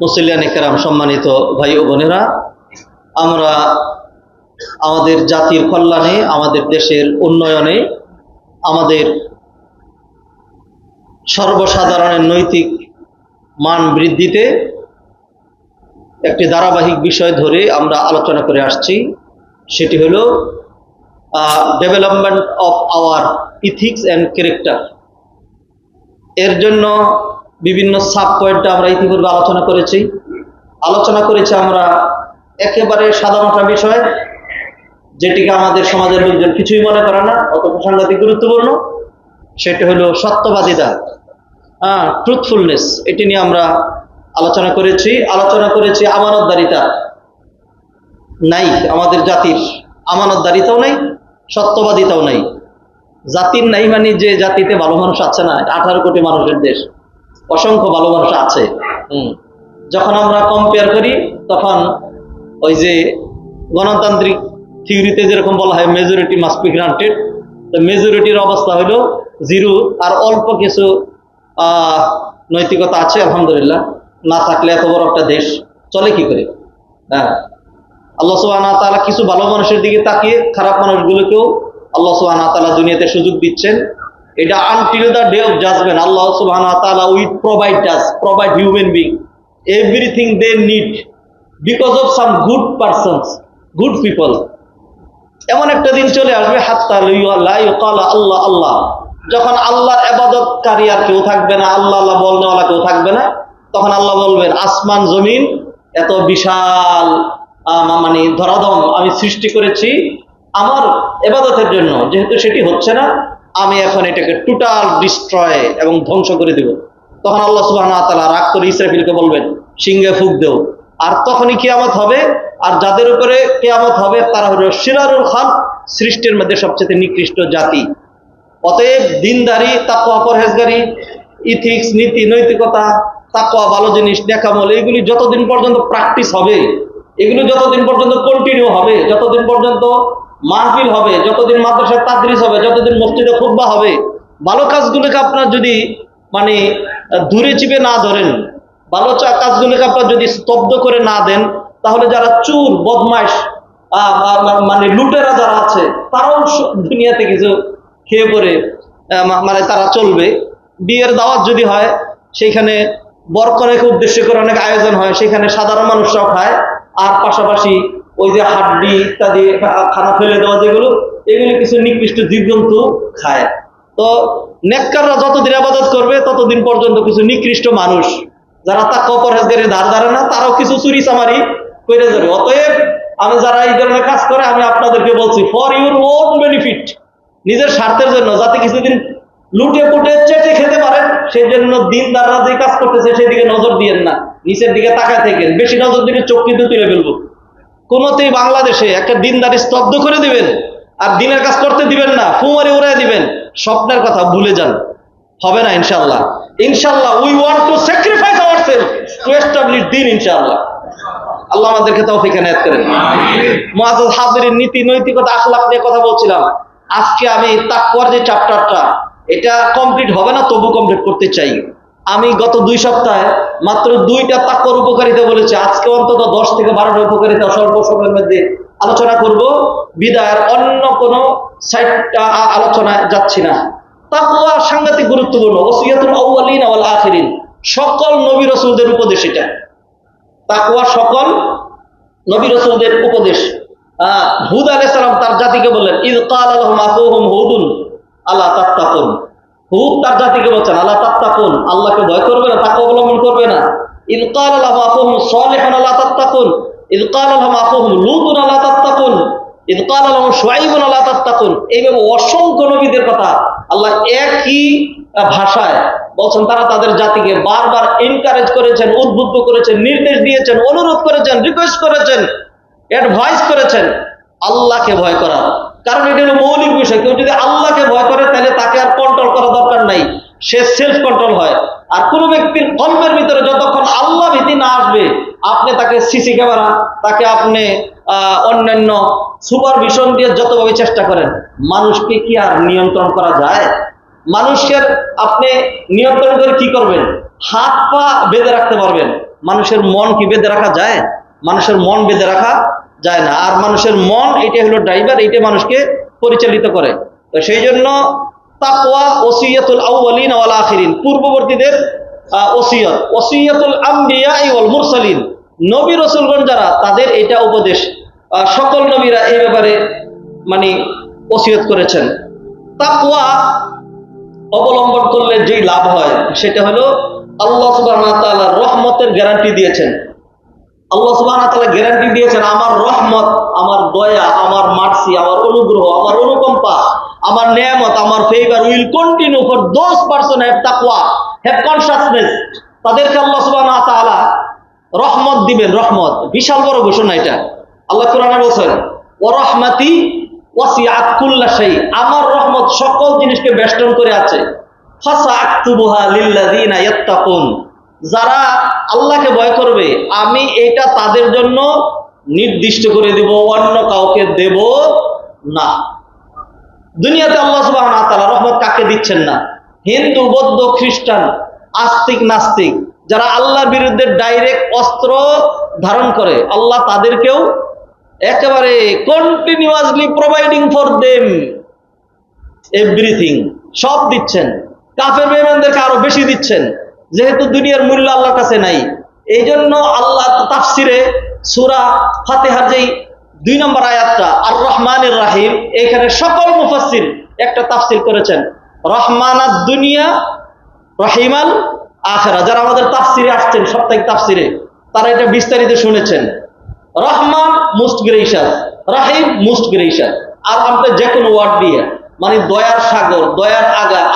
মুসল্লিয়ান ইকরাম, সম্মানিত ভাই ও বোনেরা, আমরা আমাদের জাতির কল্যাণে, আমাদের দেশের উন্নয়নে, আমাদের সর্বসাধারণের নৈতিক মান বৃদ্ধিতে একটি ধারাবাহিক বিষয় ধরে আমরা আলোচনা করে আসছি। সেটি হলো development of our ethics and character. এর জন্য বিভিন্ন সাব পয়েন্টে আমরা ইতিপূর্বে আলোচনা করেছি আমরা একেবারে সাধারণ একটা বিষয়, যেটিকে আমাদের সমাজের লোকজন কিছুই মনে করে না, অথচ সাংঘাতিক গুরুত্বপূর্ণ। সেটি হলো সত্যবাদিতা, ট্রুথফুলনেস। এটি নিয়ে আমরা আলোচনা করেছি আমানতদারিতা নাই, আমাদের জাতির আমানতদারিতাও নাই, সত্যবাদিতাও নাই। জাতির নাই মানে যে জাতিতে ভালো মানুষ আছে না, 18 কোটি মানুষের দেশ, অসংখ্য ভালো মানুষ আছে। যখন আমরা কম্পেয়ার করি তখন ওই যে গণতান্ত্রিক থিওরিতে যেরকম বলা হয় মেজরিটি মাস্ট বি গ্রান্টেড, তো মেজরিটির অবস্থা হলো জিরো, আর অল্প কিছু নৈতিকতা আছে আলহামদুলিল্লাহ। না থাকলে এত বড় একটা দেশ চলে কি করে? আল্লাহ সুবহানাহু ওয়া তাআলা কিছু ভালো মানুষের দিকে তাকিয়ে খারাপ মানুষগুলোকেও আল্লাহ সুবহানাহু ওয়া তাআলা দুনিয়াতে সুযোগ দিচ্ছেন। এটা until the day of judgment Allah সুবহানাহু ওয়া তাআলা will provide human being everything they need because of some good persons, good people. এমন একটা দিন চলে আসবে হাত্তা লা ইউকালা আল্লাহ আল্লাহ, যখন আল্লাহর ইবাদতকারী আর কেউ থাকবে না, আল্লাহ আল্লাহ বলনেওয়ালা কেউ থাকবে না, তখন আল্লাহ বলবেন আসমান জমিন এত বিশাল মানে ধরাধম আমি সৃষ্টি করেছি আমার ইবাদতের জন্য, যেহেতু সেটি হচ্ছে না আমি এখন এটাকে টোটাল ডিস্ট্রয় এবং ধ্বংস করে দেব। তখন আল্লাহ সুবহানাহু ওয়া তাআলা রাগ করে ইসরাফিলকে বলবেন সিংহে ফুঁক দেও, আর তখনই কিয়ামত হবে। আর যাদের উপরে কিয়ামত হবে তারা হলো শিরারুল খালক, সৃষ্টির মধ্যে সবচেয়ে নিকৃষ্ট জাতি। অতএব দিনদারি, তাকওয়া, পরহেজগারি, ইথিক্স, নীতি নৈতিকতা, তাকওয়া, ভালো জিনিস, নেকামল, এগুলি যতদিন পর্যন্ত প্র্যাকটিস হবে, এগুলো যতদিন পর্যন্ত কন্টিনিউ হবে, যতদিন পর্যন্ত মাহফিল হবে, যতদিন মাদ্রাসায় তাদরিস হবে, যতদিন মসজিদে খুতবা হবে, ভালো কাজগুলোকে আপনার যদি মানে দূরে চিপে না ধরেন, ভালো কাজগুলোকে আপনার যদি স্তব্ধ করে না দেন, তাহলে যারা চুর, বদমাইশ, মানে লুটেরা যারা আছে, তারাও দুনিয়াতে কিছু খেয়ে পড়ে মানে তারা চলবে। বিয়ের দাওয়াত যদি হয়, সেইখানে বরকনেকে উদ্দেশ্য করে অনেক আয়োজন হয়, সেখানে সাধারণ মানুষরাও খায়, আর পাশাপাশি ওই যে হাড্ডি ইত্যাদি খানা ফেলে দেওয়া যেগুলো, এগুলো কিছু নিকৃষ্ট জীবজন্তু খায়। তো নেককাররা যতদিন ইবাদত করবে ততদিন পর্যন্ত কিছু নিকৃষ্ট মানুষ যারা তাকওয়া পরহেজগারির ধার ধারে না, তারাও কিছু চুরি চামারি করে যাবে। অতএব আমি যারা এই ধরনের কাজ করে, আমি আপনাদেরকে বলছি ফর ইউর ওন বেনিফিট, নিজের স্বার্থের জন্য, যাতে কিছুদিন লুটে পুটে চেটে খেতে পারেন, সেই জন্য দিনদাররা যে কাজ করতেছে সেদিকে নজর দিয়েন না, নিচের দিকে তাকায় থাকেন। বেশি নজর দিলে চোখ কিন্তু তুলে ফেলবো। কোনোতেই বাংলাদেশে একটা দিনদারি স্তব্ধ করে দিবেন আর দিনের কাজ করতে দিবেন না, ফুমারি উড়াই দিবেন, স্বপ্নের কথা ভুলে যান, হবে না ইনশাআল্লাহ। ইনশাআল্লাহ we want to sacrifice ourself to establish দিন, ইনশাআল্লাহ। আল্লাহ আমাদেরকে তৌফিক এনায়েত করেন। মুআজ্জাজ হাজিরিন, নীতি নৈতিকতা আখলাক নিয়ে কথা বলছিলাম। আজকে আমি তাকওয়ার যে চ্যাপ্টারটা, এটা কমপ্লিট হবে না, তবু কমপ্লিট করতে চাই। আমি গত 2 সপ্তাহে মাত্র 2টা তাকওয়ার উপকারিতা বলেছি। আজকে অন্তত 10 থেকে 12টা উপকারিতা স্বল্প সময়ের মধ্যে আলোচনা করব। বিদায়ের অন্য কোনো সাইডটা আলোচনায় যাচ্ছি না। তাকওয়া সাংঘাতিক গুরুত্বপূর্ণ। ওসিয়াতুল আউয়ালিন ওয়াল আখিরিন, সকল নবী রাসূলদের উপদেশ এটা। তাকওয়া সকল নবী রাসূলদের উপদেশ। হুদ আলাইহিস সালাম তার জাতিকে বললেন ইয ক্বালা লাহুম আখুহুম হুদুন আলা তাত্তাকুন। হুদ তার জাতিকে বলছেন আলা তাত্তাকুন, আল্লাহকে ভয় করবে না, তাকওয়া অবলম্বন করবে না। ইয ক্বালা লাহুম আখুহুম সালিহুন আলা তাত্তাকুন, ইয ক্বালা লাহুম আখুহুম লূতুন আলা তাত্তাকুন, ইয ক্বালা লাহুম শুআইবুন আলা তাত্তাকুন। এইভাবে অসংখ্য নবীদের কথা আল্লাহ একই ভাষায় বলছেন। তারা তাদের জাতিকে বারবার এনকারেজ করেছেন, উদ্বুদ্ধ করেছেন, নির্দেশ দিয়েছেন, অনুরোধ করেছেন, রিকোয়েস্ট করেছেন, অ্যাডভাইস করেছেন আল্লাহকে ভয় করার। কারণ এটা হলো মৌলিক বিষয়। কেউ যদি আল্লাহকে ভয় করে তাহলে তাকে আর কন্ট্রোল করা দরকার নাই, সে সেলফ কন্ট্রোল হয়। আর কোনো ব্যক্তির কল্পের ভিতরে যতক্ষণ আল্লাহ ভীতি না আসবে, আপনি তাকে সিসি ক্যামেরা, তাকে আপনি অন্যান্য সুপারভিশন দিয়ে যতভাবে চেষ্টা করেন, মানুষকে কি আর নিয়ন্ত্রণ করা যায়? মানুষের আপনি নিয়ন্ত্রণ করে কি করবেন? হাত পা বেঁধে রাখতে পারবেন, মানুষের মন কি বেঁধে রাখা যায়? মানুষের মন বেঁধে রাখা যায় না। আর মানুষের মন এটা হলো ড্রাইভার, এইটা মানুষকে পরিচালিত করে। তো সেই জন্য তাকওয়া ওসিয়াতুল আউয়ালিন ওয়াল আখিরিন, পূর্ববর্তীদের ওসিয়ত, ওসিয়াতুল আম্বিয়া ওয়াল মুরসালিন, নবী রাসূলগণ যারা, তাদের এটা উপদেশ। সকল নবীরা এই ব্যাপারে মানে ওসিয়ত করেছেন। তাকওয়া অবলম্বন করলে যেই লাভ হয় সেটা হলো আল্লাহ সুবহানাহু ওয়া তাআলা রহমতের গ্যারান্টি দিয়েছেন। আল্লাহ সুবহানাহু ওয়া তাআলা গ্যারান্টি দিয়েছেন, আমার রহমত, আমার দয়া, আমার মার্সি, আমার অনুগ্রহ, আমার অনুকম্পা, আমার নিয়ামত, আমার favour will continue for those person have তাকওয়া, হ্যাভ কনশাসনেস। তাদেরকে আল্লাহ সুবহানাহু ওয়া তাআলা রহমত দিবেন। রহমত বিশাল বড় ঘোষণা এটা। আল্লাহ কোরআনে বলেন, ওয়া রাহমাতি ওয়াসিআত কুল্লা শাই, আমার রহমত সকল জিনিসকে বেষ্টন করে আছে। ফাসআকতুবুহা লিল্লাযিনা ইয়াত্তাকুন, যারা আল্লাহকে ভয় করবে আমি এটা তাদের জন্য নির্দিষ্ট করে দিব, অন্য কাউকে দেব না। দুনিয়াতে আল্লাহ সুবহানাহু ওয়া তাআলা রহমত কাকে দিচ্ছেন না? হিন্দু, বৌদ্ধ, খ্রিস্টান, আস্তিক, নাস্তিক, যারা আল্লাহর বিরুদ্ধে ডাইরেক্ট অস্ত্র ধারণ করে, আল্লাহ তাদেরকেও একেবারে continuously providing for them everything, সব দিচ্ছেন। কাফের বেঈমানদেরকে আরো বেশি দিচ্ছেন, যেহেতু দুনিয়ার মূল্য আল্লাহর কাছে নাই। এই জন্য আল্লাহ তাফসিরে সূরা ফাতিহার যেই 2 নম্বর আয়াতটা আর রহমানির রাহিম, এখানে সকল মুফাসসির একটা তাফসির করেছেন, রহমানাদ দুনিয়া রহিমাল আখিরা। যারা আমাদের তাফসিরে আসছেন, সাপ্তাহিক তাফসিরে, তারা এটা বিস্তারিত শুনেছেন। রহমান মোস্ট গ্রেসিয়াস, রাহিম মোস্ট গ্রেসিয়াস। আর আমরা যে কোনো ওয়ার্ড দিয়ে মানে দয়ার সাগর, দয়ার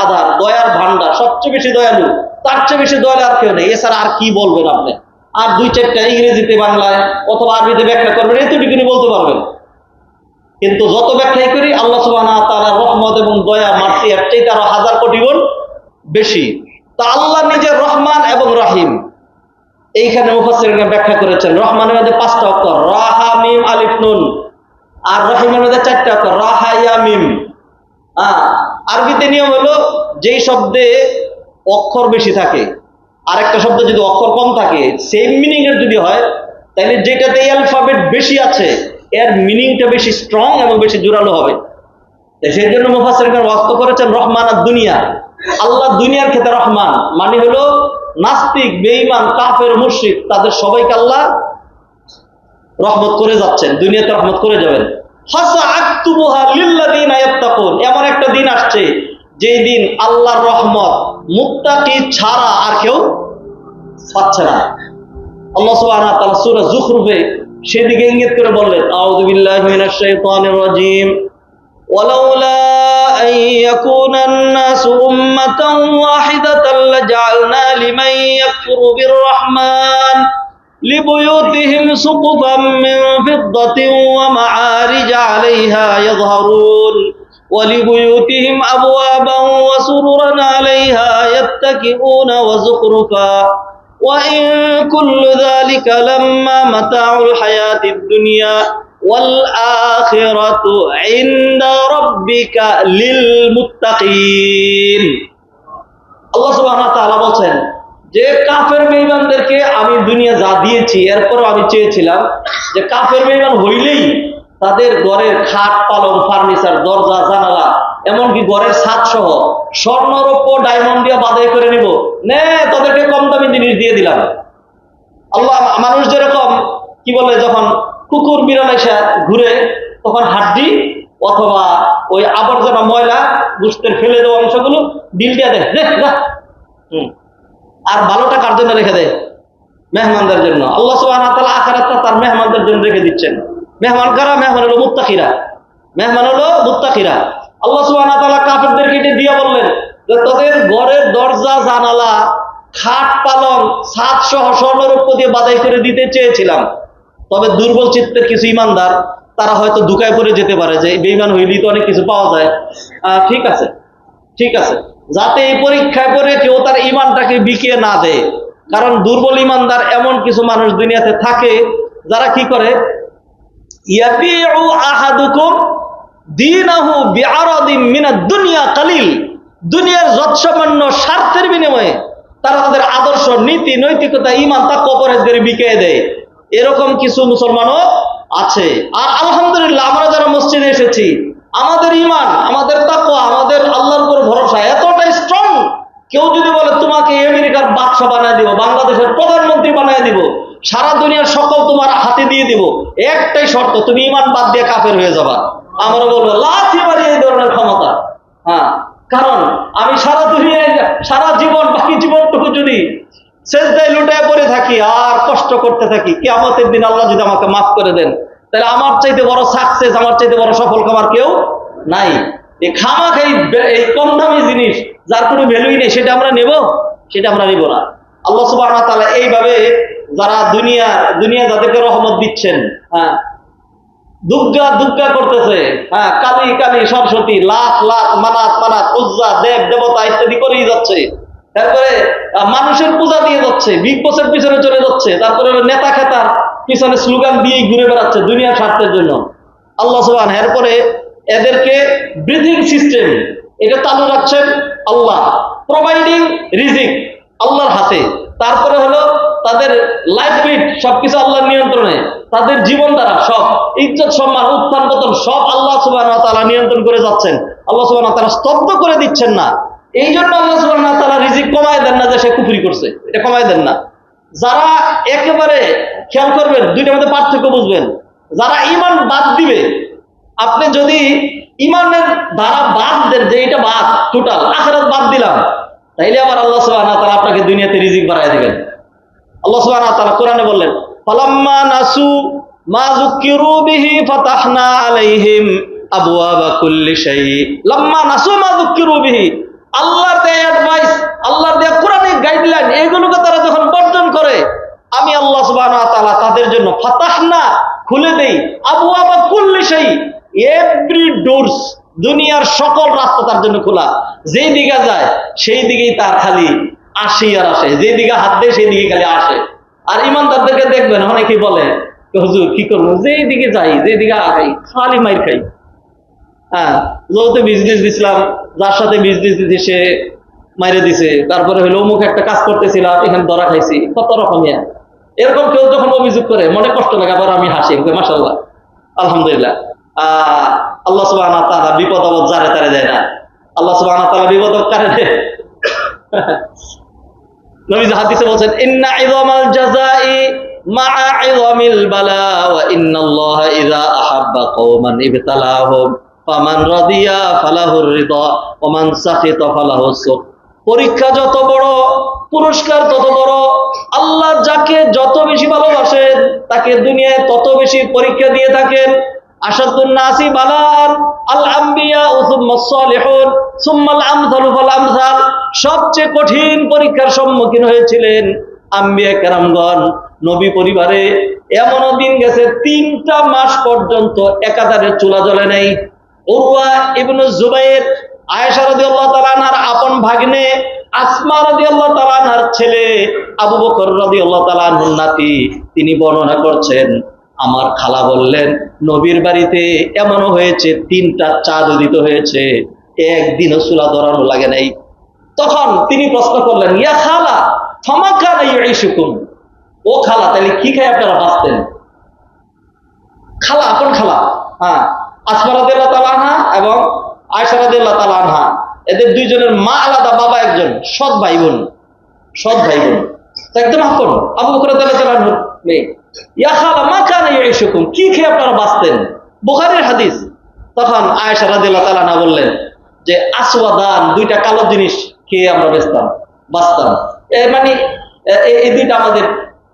আধার, দয়ার ভান্ডার, সবচেয়ে বেশি দয়ালু, তার চেয়ে বেশি দয়ালু আর কেউ নেই। এছাড়া আর কি বলবেন আপনি? আর 2-4টা ইংরেজিতে, বাংলায় অথবা আরবিতে ব্যাখ্যা করবেন, এতটুকুনি বলতে পারবেন। কিন্তু যত ব্যাখ্যাই করি, আল্লাহ সুবহানাহু ওয়া তাআলার রহমত এবং দয়া, মার্সি এর চেয়ে আরো 1000 কোটি গুণ বেশি। তা আল্লাহ নিজে রহমান এবং রাহিম, এইখানে মুফাসসিরগণ ব্যাখ্যা করেছেন। রহমানের মধ্যে 5টা অক্ষর, রা হা মিম আলিফ নুন, আর রহিমের মধ্যে 4টা অক্ষর, রা হা ইয়া মিম। আরবিতে নিয়ম হলো যেই শব্দে অক্ষর বেশি থাকে, আরেকটা শব্দ যদি অক্ষর কম থাকে, সেম মিনিং এর যদি হয়, তাহলে যেটাতে অ্যালফাবেট বেশি আছে এর মিনিংটা বেশি স্ট্রং এবং বেশি জোরালো হবে। সেই জন্য মুফাসসিরগণ ওয়াক্ত করেছেন রহমান আর দুনিয়া, আল্লাহ দুনিয়ার ক্ষেত্রে রহমান মানে হলো নাস্তিক, বেঈমান, কাফের, মুশরিক, তাদের সবাইকে আল্লাহ রহমত করে যাচ্ছেন, দুনিয়াতে রহমত করে যাবেন। ফাসআকতুবুহা লিল্লাযিনা ইয়াত্তাকুন, এমন একটা দিন আসছে যেই দিন আল্লাহর রহমত মুত্তাকি ছাড়া আর কেউ পাচ্ছে না। আল্লাহ সুবহানাহু ওয়া তাআলা সূরা যুখরুফে সেদিকে ইঙ্গিত করে বললেন, আউযু বিল্লাহি মিনাশ শাইতানির রাজীম, ওয়ালাউলা আন ইয়াকুনান নাসু উম্মাতান ওয়াহিদাতান লাজআলনা লিমান ইয়াকফুরু বির-রাহমান লিবুয়ুতিহিম সুকুফাম মিন ফিদ্দাতিন ওয়া মাআরিজ আলাইহা ইয়াযহারুন ওয়া লিবুয়ুতিহিম আবওয়াবান ওয়া সুরুরান আলাইহা ইয়াত্তাকিউনা ওয়া যুখরুফা ওয়া ইন কুল্লু যালিকা লাম্মা মাতাউল হায়াতিদ দুনিয়া ওয়াল আখিরাতু ইনদা রাব্বিকা লিল মুত্তাকিন। আল্লাহ সুবহানাহু ওয়া তাআলা বলেন যে কাফের বেঈমানদেরকে আমি দুনিয়া যা দিয়েছি, এরপরও আমি চেয়েছিলাম যে কাফের বেঈমান হইলেই তাদের ঘরের খাট, পালং, ফার্নিচার, দরজা, জানালা, এমনকি ঘরের ছাদ সহ স্বর্ণ, রৌপ্য, ডায়মন্ড দিয়ে বাধাই করে নিব, নে তাদেরকে কম দামি জিনিস দিয়ে দিলাম। আল্লাহ মানুষ যেরকম কি বলে, যখন কুকুর বিড়াল এসে ঘুরে তখন হাড্ডি অথবা ওই আবর্জনা, ময়লা, গোশতের ফেলে দেওয়া অংশগুলো ডিল দিয়ে দেয়, আর ভালোটা কার জন্য রেখে দেয়? মেহমানদের জন্য। আল্লাহ সুবহানাহু ওয়া তাআলা আখিরাতটা তার মেহমানদের জন্য রেখে দিচ্ছেন। মেহমান কারা? মেহমান হলো মুত্তাকিরা, মেহমান হলো মুত্তাকিরা। আল্লাহ সুবহানাহু ওয়া তাআলা কাফেরদেরকে এটা দিয়ে বললেন যে তাদের ঘরের দরজা, জানালা, খাট, পালং, ছাদ সহ স্বর্ণরৌপ্য দিয়ে বাধাই করে দিতে চেয়েছিলাম। তবে দুর্বল চিত্তের কিছু ইমানদার তারা হয়তো দুকায় পড়ে যেতে পারে যে বেঈমান হইলেই তো অনেক কিছু পাওয়া যায়। ঠিক আছে, ঠিক আছে, যাতে এই পরীক্ষায় পড়ে কেউ তার ইমানটাকে বিকিয়ে না দেয়। কারণ দুর্বল ইমানদার এমন কিছু মানুষ দুনিয়াতে থাকে যারা কি করে, ইয়াবিউ আহাদুকুম দীনাহু বিআরাদিন মিনাদ দুনিয়া কালিল, দুনিয়ার যৎসামান্য স্বার্থের বিনিময়ে তারা তাদের আদর্শ, নীতি, নৈতিকতা, ঈমান, তাকওয়া, পরহেজগারি বিকিয়ে দেয়। এরকম কিছু মুসলমানও আছে। আর আলহামদুলিল্লাহ আমরা যারা মসজিদে এসেছি, আমাদের ঈমান, আমাদের তাকওয়া, আমাদের আল্লাহর উপর ভরসা এতটাই স্ট্রং, কেউ যদি বলে তোমাকে আমেরিকার বাদশা বানায় দিব, বাংলাদেশের প্রধানমন্ত্রী বানায় দিব, সারা দুনিয়ার সকল তোমার হাতে দিয়ে দিব, একটাই শর্ত, তুমি ঈমান বাদ দিয়ে কাফের হয়ে যাবা। আমরা বলবো লাথি মারি এই ধরনের ক্ষমতা। হ্যাঁ, কারণ আমি সারা দুনিয়ায় সারা জীবন, বাকি জীবনটুকু যদি সেজদায় লুটায় পড়ে থাকি আর কষ্ট করতে থাকি, কিয়ামতের দিন আল্লাহ যদি আমাকে মাফ করে দেন, তাহলে আমার চাইতে বড় সাকসেস, আমার চাইতে বড় সফল কামার কেউ নাই। এই খামাখাই এই কম দামি জিনিস যার কোনো ভ্যালুই নেই, সেটা আমরা নেব? সেটা আমরা নেব না। আল্লাহ সুবহানাহু ওয়া তাআলা এইভাবে যারা দুনিয়া যাদেরকে রহমত দিচ্ছেন, হ্যাঁ, দুগ্গা করতেছে, হ্যাঁ, কালী কালী সরস্বতী, লাখ লাখ মানাত উজ্জা, দেব দেবতা ইত্যাদি করেই যাচ্ছে। তারপরে মানুষের পূজা দিয়ে যাচ্ছে, বিগ বসের পিছনে চলে যাচ্ছে, তারপরে নেতা খেতার পিছনে স্লোগান দিয়েই ঘুরে বেড়াচ্ছে দুনিয়ার স্বার্থের জন্য। আল্লাহ সুবহান এরপরে এদেরকে ব্রিথিং সিস্টেম এটা চালু রাখছেন আল্লাহ, প্রোভাইডিং রিজিক আল্লাহর হাতে। তারপরে হলো তাদের লাইফলিড সবকিছু আল্লাহর নিয়ন্ত্রণে, তাদের জীবন দ্বারা সব ইজ্জত সম্মান উত্থান পতন সব আল্লাহ সুবহানাহু ওয়া তাআলা নিয়ন্ত্রণ করে যাচ্ছেন। আল্লাহ সুবহানাহু ওয়া তাআলা স্তব্ধ করে দিচ্ছেন না। এই জন্য আল্লাহ সুবহানাহু ওয়া তাআলা রিজিক কমায় দেন না যে সে কুফরি করছে, এটা কমায় দেন না। যারা একেবারে খেয়াল করবেন, দুইটার মধ্যে পার্থক্য বুঝবেন। যারা ঈমান বাদ দিবে, আপনি যদি ঈমানের দ্বারা বাদ দেন যে এটা বাদ, টোটাল আখিরাত বাদ দিলাম, তাইলে আবার আল্লাহ সুবহানাহু ওয়া তাআলা আপনাকে দুনিয়াতে রিজিক বাড়ায় দিবেন। আল্লাহ সুবহানাহু ওয়া তাআলা কোরআনে বললেন, ফালাম্মা নাসু মা যুকিরু বিহি ফাতাহনা আলাইহিম আবওয়াবা কুল্লি শাই। লাম্মা নাসু মা যুকিরু বিহি, আল্লাহর দেয়া অ্যাডভাইস, আল্লাহর দেয়া কোরআনিক গাইডলাইন, এগুলোকে তারা যখন বর্জন করে, আমি আল্লাহ সুবহানাহু ওয়া তাআলা তাদের জন্য ফাতাহনা খুলে দেই, আবওয়াবা কুল্লি শাই, এভরি ডোরস, দুনিয়ার সকল রাস্তা তার জন্য খোলা। যেই দিকে যায় সেই দিকেই তার খালি আসে আর আসে, যেই দিকে হাত দেয় সেই দিকে খালি আসে। আর ইমানদারদেরকে দেখবেন অনেকেই বলে, হুজুর কি করবো, যেই দিকে যাই, যেই দিকে আগাই খালি মাইর খাই। হ্যাঁ, যত বিজনেস দিছিলাম, যার সাথে বিজনেস দিছি সে মাইরে দিছে, তারপরে হলো অমুক একটা কাজ করতেছিলাম, এখানে ধরা খাইছি, কত রকমের। এরকম কেউ যখন অভিযোগ করে মনে কষ্ট লাগে, আবার আমি হাসি, মাশাআল্লাহ আলহামদুলিল্লাহ। আল্লাহ সুবহানাহু ওয়া তাআলা বিপদ আপদ জারে তারে দেয় না। আল্লাহ সুবহানাহু ওয়া তাআলা বিপদ কারে দেয়? নবীজি হাদিসে বলেন, ইন্না ইযামাল জাযাই মা'a ইযামিল বালা ওয়া ইন্নাল্লাহা ইযা আহাব্বা কওমান ইবতালাহুম ফামান রাদিয়া ফালাহুর রিদা ওয়া মান সাখিতা ফালাহুস সুখ। পরীক্ষা যত বড়, পুরস্কার তত বড়। আল্লাহ যাকে যত বেশি ভালোবাসেন তাকে দুনিয়ায় তত বেশি পরীক্ষা দিয়ে থাকেন। আশাদুন নাসি বালান আল আম্বিয়া সুম্মা সালিহুন সুম্মাল আমসালু ফাল আমসাল। সবচেয়ে কঠিন পরীক্ষার সম্মুখীন হয়েছিলেন আম্বিয়া কেরামগণ, নবী পরিবারে। এমনও দিন গেছে 3টা মাস পর্যন্ত একাধারে চুলা জ্বলে নাই। উরওয়া ইবনে জুবাইর, আয়েশা রাদিয়াল্লাহু তাআলা আনহার আপন ভাগ্নে, আসমা রাদিয়াল্লাহু তাআলা আনহার ছেলে, আবু বকর রাদিয়াল্লাহু তাআলা আনহুর নাতি, তিনি বর্ণনা করছেন, আমার খালা বললেন নবীর বাড়িতে এমনও হয়েছে 3টা চাঁদ উদিত হয়েছে, একদিনও চুলা ধরানো লাগে নাই। তখন তিনি প্রশ্ন করলেন, ইয়া খালা ফামা কানা ইউইশুকুম, ও খালা তাহলে কি খায় আপনারা বাঁচতেন? খালা, আপন খালা, হ্যাঁ, আসমা রাদিয়াল্লাহু তাআলা আনহা এবং আয়েশা রাদিয়াল্লাহু তাআলা আনহা, এদের দুইজনের মা আলাদা, বাবা একজন, সৎ ভাই বোন, সৎ ভাই বোন, একদম আপন। আবু বকর রাদিয়াল্লাহু তাআলা আনহু মেয়ে, ইয়া খালা মা কানা ইউইশুকুম, কি খেয়ে আপনারা বাঁচতেন? বুখারীর হাদিস। তখন আয়েশা রাদিয়াল্লাহু তাআলা আনহা বললেন যে আসওয়াদান, 2টা কালো জিনিস খেয়ে আমরা বাঁচতাম। মানে এই 2টা আমাদের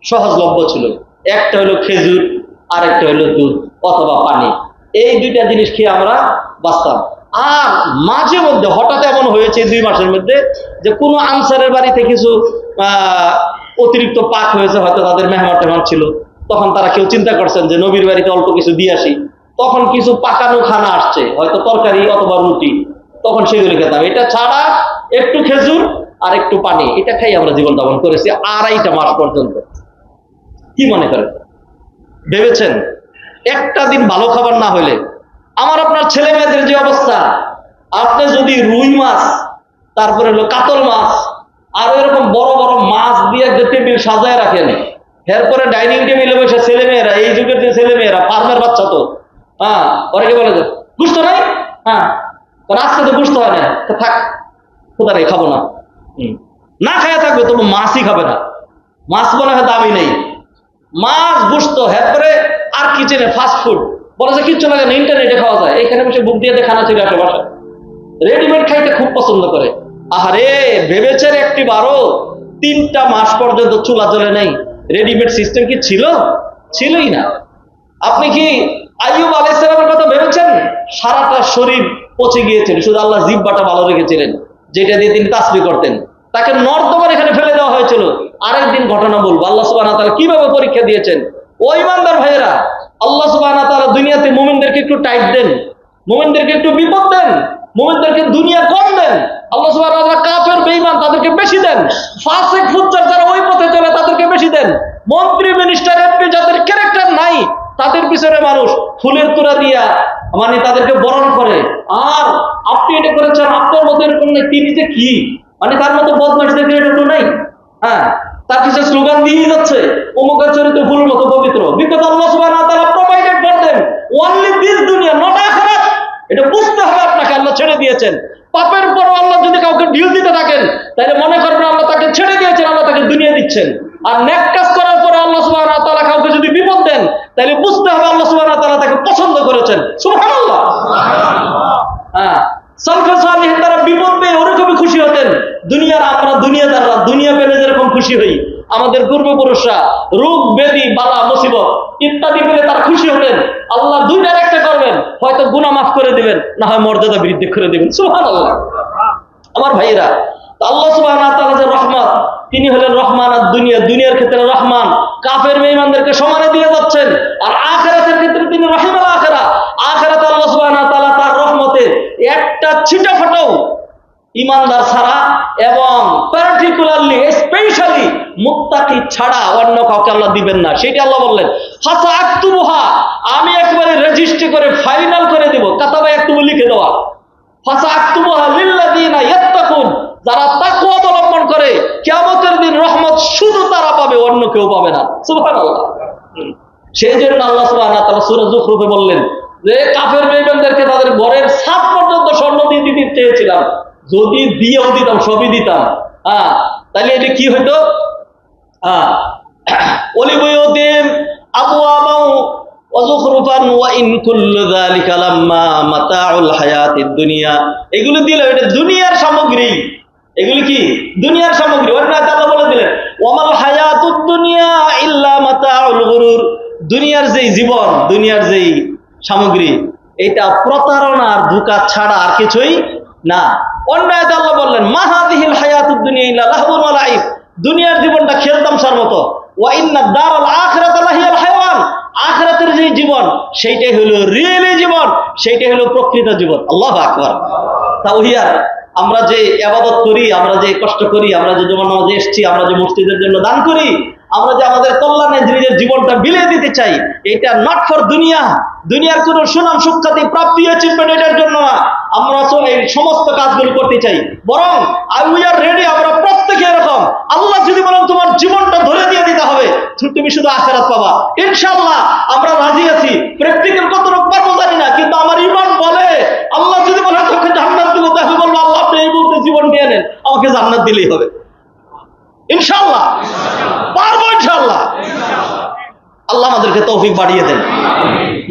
সহজলভ্য ছিল, একটা হলো খেজুর আর একটা হলো দুধ অথবা পানি। এই 2টা জিনিস খেয়ে আমরা বাঁচতাম। আর মাঝে মধ্যে হঠাৎ এমন হয়েছে 2 মাসের মধ্যে যে কোনো আনসারের বাড়িতে কিছু অতিরিক্ত পাক হয়েছে, হয়তো তাদের মেহমান ছিল, তখন তারা কেউ চিন্তা করছেন যে নবীর বাড়িতে অল্প কিছু দিয়ে আসি, তখন কিছু পাকানো খানা আসছে, হয়তো তরকারি অথবা রুটি, তখন সেগুলি খেতাম। এটা ছাড়া একটু খেজুর আর একটু পানি, এটা খাই আমরা জীবন যাপন করেছি 2.5 মাস পর্যন্ত। কি মনে করেন, ভেবেছেন একটা দিন ভালো খাবার না হলে আমার আপনার ছেলে মেয়েদের যে অবস্থা? আপনি যদি রুই মাছ, তারপরে হলো কাতল মাছ, আর এরকম বড় বড় মাছ দিয়ে যে টেবিল সাজায় রাখেন, এরপরে ডাইনিং টেবিলে বসে ছেলেমেয়েরা, এই যুগের যে ছেলেমেয়েরা, ফার্মের বাচ্চা তো, হ্যাঁ, অনেকে বলে যে বুঝত নাই, হ্যাঁ, আজকে তো বুঝতে হয় না, থাক কোথা নেই, খাবো না, না খায়া থাকবে, তবু মাছই খাবে না, মাছ মনে হয় দামি নেই, মাছ বুঝতো, এরপরে আর কিচেনে ফাস্ট ফুড বলে যে কিচ্ছু লাগে না, ইন্টারনেটে খাওয়া যায়, এখানে বসে বুক দিয়ে খানা চলে আসে বাসায়, রেডিমেড খাইতে খুব পছন্দ করে। আহারে, ভেবেছেন একটি বারো 3টা মাস পর্যন্ত চুলা জ্বলে নেই, রেডিমেড সিস্টেম কি ছিল? ছিলই না। আপনি কি আইয়ুব আলাইহিস সালামের কথা ভেবেছেন? সারাটা শরীর পচে গিয়েছিল, শুধু আল্লাহ জিহ্বাটা ভালো রেখেছিলেন, যেটা দিয়ে তিনি তাসবিহ করতেন। তাকে নর্দমার এখানে ফেলে দেওয়া হয়েছিল। আরেকদিন ঘটনা বলবো, আল্লাহ সুবহানাহু ওয়া তাআলা কিভাবে পরীক্ষা দিয়েছেন। ও ইমানদার ভাইয়েরা, আল্লাহ সুবহানাহু ওয়া তাআলা দুনিয়াতে মুমিনদেরকে একটু টাইট দেন, মুমিনদেরকে একটু বিপদ দেন, মুমিনদেরকে দুনিয়া কম দেন। আল্লাহ সুবহানাহু ওয়া তাআলা কাফের বেঈমান তাদেরকে বেশি দেন, ফাসিক ফুজ্জার যারা ওই পথে চলে তাদেরকে বেশি দেন, মন্ত্রী মিনিস্টার এমপি যাদের ক্যারেক্টার নাই তাদের পিছনে মানুষ ফুলের তোড়া দিয়া মানে তাদেরকে বরণ করে। আর আপনি এটা করেছেন, আপনার মতো এরকম নেই, তিনি যে কি, মানে তার মতো বদমাশ দেখে এটা তো নাই, হ্যাঁ, তার কিছু স্লোগান দিয়ে যাচ্ছে অমুকের চরিত্র ফুলের মতো পবিত্র, বিকজ আল্লাহ সুবহানাহু ওয়া তাআলা provided for them only this দুনিয়া, নট আখিরাত। এটা বুঝতে হবে আপনাকে, আল্লাহ ছেড়ে দিয়েছেন। পাপের পর আল্লাহ যদি কাউকে ডিল দিতে থাকেন, তাহলে মনে করবেন আল্লাহ তাকে ছেড়ে দিয়েছেন, আল্লাহ তাকে দুনিয়া দিচ্ছেন। আর নেক কাজ করার পরে আল্লাহ সুবহানাহু ওয়া তাআলা কাউকে যদি বিপদ দেন, তাহলে বুঝতে হবে আল্লাহ সুবহানাহু ওয়া তাআলা তাকে পছন্দ করেছেন। সুবহানাল্লাহ। হ্যাঁ, সালফে সালেহীন তারা বিপদ পেয়ে ওরকমই খুশি হতেন। দুনিয়ার আমরা দুনিয়াদাররা দুনিয়া পেলে যেরকম খুশি হই, আমাদের পূর্বপুরুষরা রোগ ব্যাধি বালা মুসিবত ইত্যাদি পেলে তারা খুশি হতেন। আল্লাহ দুইটার একটা করবেন, হয়তো গুনাহ মাফ করে দিবেন, না হয় মর্যাদা বৃদ্ধি করে দিবেন। সুবহানাল্লাহ। আমার ভাইয়েরা, আল্লাহ সুবহানাহু ওয়া তাআলা যে রহমত, তিনি হলেন রহমান আর দুনিয়া, দুনিয়ার ক্ষেত্রে রহমান, কাফের বেঈমানদেরকে সমানে দিয়ে যাচ্ছেন। আর আখিরাতের ক্ষেত্রে তিনি রহিমুল আখিরা, আখিরাতে আল্লাহ সুবহানাহু ওয়া তাআলা তার রহমতের একটা ছিটা ফোঁটাও ইমানদার ছাড়া এবং পার্টিকুলারলি স্পেশালি মুত্তাকি ছাড়া অন্য কাউকে আল্লাহ দিবেন না। সেটা আল্লাহ বললেন, ফাসা আক্তুবুহা, আমি একবারে রেজিস্ট্রি করে ফাইনাল করে দেব, কাতাবা একটু লিখে দেওয়া, ফাসা আক্তুবুহা লিল্লাযিনা ইয়াত্তাকুন, যারা তাকওয়া অবলম্বন করে কিয়ামতের দিন রহমত শুধু তারা পাবে, অন্য কেউ পাবে না। সুবহানাল্লাহ। সেই জন্য আল্লাহ সুবহানাহু ওয়া তাআলা সূরা যুখরুফে বললেন যে কাফের বেঈমানদেরকে তাদের ঘরের ছাদ পর্যন্ত স্বর্ণ দিয়ে দিতে চেয়েছিলাম, যদি দিয়েও দিতাম, সবই দিতাম, হ্যাঁ, তাহলে এটা কি হইতো, হ্যাঁ, ওলিবুয়ুতিম আবওয়াবাও ওয়া যুখরুফান ওয়া ইন কুল্লু যালিকা লাম্মা মাতাউল হায়াতিদ দুনিয়া, এগুলো দিলে এটা দুনিয়ার সামগ্রী, এগুলি কি দুনিয়ার সামগ্রী। অন্য আয়াতে আল্লাহ বলে দিলেন, ওয়ামাল হায়াতুদ দুনিয়া ইল্লা মাতাউল গুরুর, দুনিয়ার যেই জীবন, দুনিয়ার যেই সামগ্রী, এটা প্রতারণা আর ধোঁকা ছাড়া আর কিছুই না। অন্য আয়াতে আল্লাহ বললেন, মা হাযিহিল হায়াতুদ দুনিয়া ইল্লা লাহবুন ওয়া লাইব, দুনিয়ার জীবনটা খেলতামশার মতো, ওয়া ইন্নাদ দারাল আখিরাতা লাহিয়াল হায়াওয়ান, আখিরাতের যে জীবন সেইটাই হলো রিয়েলি জীবন, সেইটাই হলো প্রকৃত জীবন। আল্লাহু আকবার। তাওহিয়ার আমরা যে ইবাদত করি, আমরা যে কষ্ট করি, আমরা যে জুমার নামাজে এসেছি, আমরা যে মসজিদের জন্য দান করি, আমরা যে আমাদের কল্যাণে নিজের জীবনটা বিলিয়ে দিতে চাই, এটা নট ফর দুনিয়া, দুনিয়ার কোনো সুনাম সুখ্যাতি প্রাপ্তি অ্যাচিভমেন্ট এটার জন্য না। আমরা তো এই সমস্ত কাজগুলো করতে চাই, বরং উই আর রেডি, আমরা প্রত্যেকে এরকম। আল্লাহ যদি বলেন তোমার জীবনটা ধরে দিয়ে দিতে হবে, তুমি শুধু আখিরাত পাবা, ইনশাআল্লাহ আমরা রাজি আছি। প্র্যাকটিক্যাল কতটুকু পারবো জানি না, কিন্তু আমার ঈমান বলে আল্লাহ যদি বলেন তোকে জান্নাত দিব, তাহলে বলবো আল্লাহ আপনি এই মুহূর্তে জীবন নিয়ে নেন, আমাকে জান্নাত দিলেই হবে। ইনশাআল্লাহ পারবো, ইনশাআল্লাহ। আল্লাহ আমাদেরকে তৌফিক বাড়িয়ে দেন।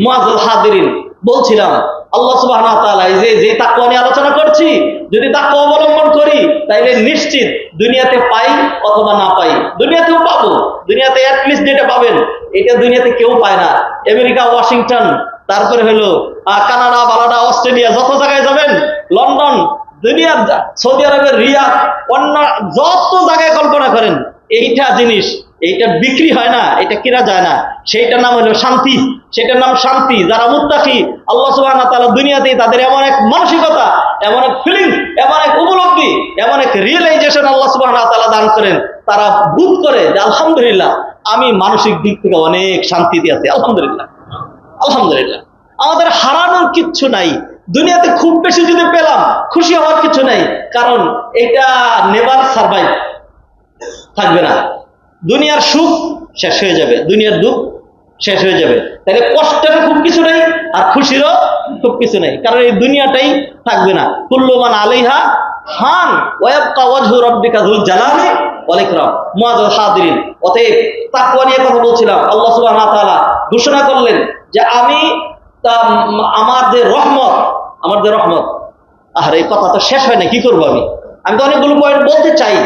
মুআজ্জাল হাজিরিন, বলছিলাম আল্লাহ সুবহানাহু ওয়া তাআলা যে তাকওয়া নিয়ে আলোচনা করছি, যদি তাকওয়া অবলম্বন করি তাইলে নিশ্চিত দুনিয়াতে পাই অথবা না পাই, দুনিয়াতেও পাবো। দুনিয়াতে অ্যাটলিস্ট যেটা পাবেন এটা দুনিয়াতে কেউ পায় না। আমেরিকা, ওয়াশিংটন, তারপরে হলো কানাডা, বালাডা, অস্ট্রেলিয়া, যত জায়গায় যাবেন, লন্ডন, দুনিয়ার সৌদি আরবের রিয়াদ, অন্য যত জায়গায় কল্পনা করেন, এইটা জিনিস, এইটা বিক্রি হয় না, এটা কিনা যায় না। সেইটার নাম হলো শান্তি, সেটার নাম শান্তি। যারা মুত্তাকি, আল্লাহ সুবহানাহু ওয়া তাআলা দুনিয়াতেই তাদের এমন এক মানসিকতা, এমন এক ফিলিং, এমন এক উপলব্ধি, এমন এক রিয়েলাইজেশন আল্লাহ সুবহানাহু ওয়া তাআলা দান করেন। তারা বোধ করে যে আলহামদুলিল্লাহ, আমি মানসিক দিক থেকে অনেক শান্তিতে আছি, আলহামদুলিল্লাহ, আলহামদুলিল্লাহ। আমাদের হারানোর কিচ্ছু নাই, দুনিয়াতে খুব বেশি যদি পেলাম খুশি হওয়ার কিছু নাই, কারণ এটা নেভার সারভাইভ, থাকবে না। দুনিয়ার সুখ শেষ হয়ে যাবে, দুনিয়ার দুঃখ শেষ হয়ে যাবে। তাহলে কষ্টের খুব কিছু নেই আর খুশিরও খুব কিছু নেই, কারণ এই দুনিয়াটাই থাকবে না। কুল্লু মান আলাইহা ফান ওয়া ইয়াবকা ওয়াজহু রাব্বিকা যুল জালালি ওয়াল ইকরাম। মুআজ্জাল হাদিরিন, অতএব তাকওয়া নিয়ে কথা বলছিলাম। আল্লাহ সুবহানাহু ওয়া তাআলা ঘোষণা করলেন যে আমি আমার যে রহমত, আর এই কথা তো শেষ হয় না, কি করবো আমি তো অনেকগুলো পয়েন্ট বলতে চাই।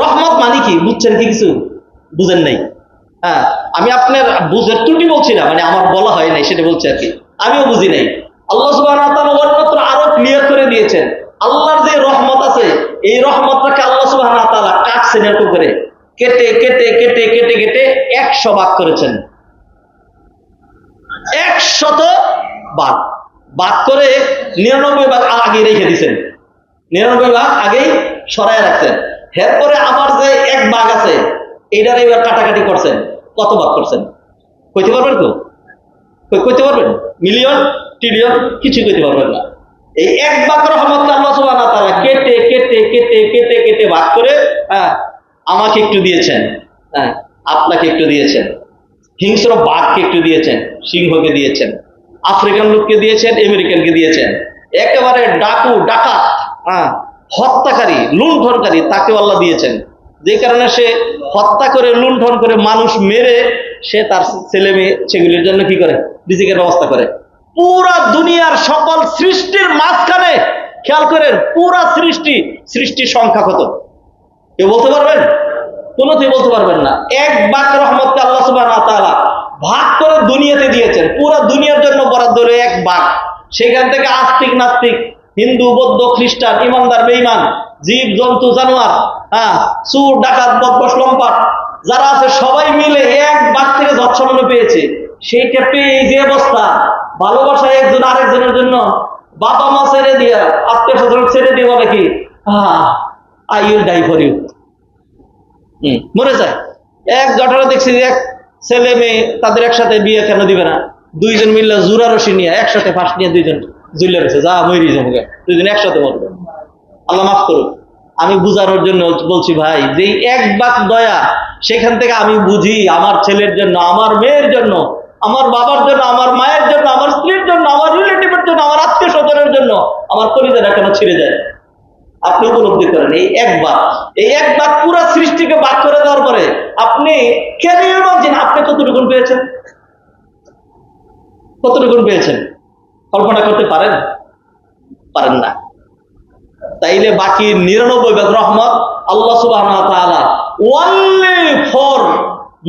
রহমত মানে কি বুঝছেন কি? কিছু বুঝেন নাই? হ্যাঁ, আমি আপনার বুঝের ত্রুটি বলছি না, মানে আমার বলা হয় নাই সেটা বলছি আর কি, আমিও বুঝি নাই। আল্লাহ সুবহানাহু ওয়া তাআলা অন্যত্র আরো ক্লিয়ার করে দিয়েছেন। আল্লাহর যে রহমত আছে, এই রহমতটাকে আল্লাহ সুবহানাহু ওয়া তাআলা কাটছেন এরকম করে, কেটে কেটে কেটে কেটে কেটে 100 ভাগ করেছেন। 100 ভাগ করে 99 ভাগ আগে রেখে দিয়েছেন, 99 ভাগ আগেই সরায় রাখছেন। এরপরে আবার যে 1 ভাগ আছে, এইটার এবার কাটাকাটি করছেন। কত ভাগ করছেন কইতে পারবেন? কইতে পারবেন? Million, trillion? কিছু কইতে পারবেন না। এই 1 ভাগ রহমতকে আল্লাহ সুবহানাহু ওয়া তাআলা কেটে কেটে কেটে কেটে কেটে ভাগ করে আমাকে একটু দিয়েছেন, আপনাকে একটু দিয়েছেন, হিংস্র বাঘকে একটু দিয়েছেন, সিংহকে দিয়েছেন, আফ্রিকান লোককে দিয়েছেন, আমেরিকানকে দিয়েছেন। একেবারে ডাকু ডাকাত, হত্যাকারী, লুণ্ঠনকারী, তাকে আল্লাহ দিয়েছেন। যে কারণে সে হত্যা করে, লুণ্ঠন করে, মানুষ মেরে সে তার ছেলে মেয়ে সেগুলির জন্য কি করে? রিজিকের ব্যবস্থা করে। পুরা দুনিয়ার সকল সৃষ্টির মাঝখানে খেয়াল করেন, পুরা সৃষ্টির সংখ্যা কত? কেউ বলতে পারবেন? কোনোতেই বলতে পারবেন না। 1 ভাগ রহমতকে আল্লাহ সুবহানাহু ওয়া তাআলা ভাগ করে দুনিয়াতে দিয়েছেন। পুরা দুনিয়ার জন্য বরাদ্দ হলো 1 ভাগ। সেখান থেকে আস্তিক নাস্তিক, হিন্দু বৌদ্ধ খ্রিস্টান, ইমানদার বেঈমান, জীব জন্তু জানোয়ার, চোর ডাকাত বদমাশ লম্পট যারা আছে সবাই মিলে 1 ভাগ থেকে যৎসামান্য পেয়েছে। সেইটা পেয়ে এই যে অবস্থা, ভালোবাসায় একজন আরেকজনের জন্য বাবা মা ছেড়ে দিয়ে, আত্মীয় স্বজন ছেড়ে দিয়ে বলে কি, I will die for you, মরে যায়। এক ঘটনা দেখছি যে এক ছেলে মেয়ে তাদের একসাথে বিয়ে কেন দিবে না? 2 জন মিললে জোড়া রশি নিয়ে একসাথে ফাঁস নিয়ে 2 জন ঝুলে রয়েছে, যা মরি যাবে, 2 জন একসাথে মরবে। আল্লাহ মাফ করুক। আমি বুঝানোর জন্য বলছি ভাই, যে 1 ভাগ দয়া, সেখান থেকে আমি বুঝি আমার ছেলের জন্য, আমার মেয়ের জন্য, আমার বাবার জন্য, আমার মায়ের জন্য, আমার স্ত্রীর জন্য, আমার রিলেটিভের জন্য, আমার আত্মীয় স্বজনের জন্য আমার কলিজাটা কেন ছিঁড়ে যায়। আপনি উপলব্ধি করেন এই 1 ভাগ পুরা সৃষ্টিকে ভাগ করে দেওয়ার পরে আপনি কেন ভাবছেন আপনি কতটুকুন পেয়েছেন? কতটুকুন পেয়েছেন কল্পনা করতে পারেন? পারেন না। তাইলে বাকি 99 ভাগ রহমত আল্লাহ সুবহানাহু ওয়া তাআলা ওনলি ফর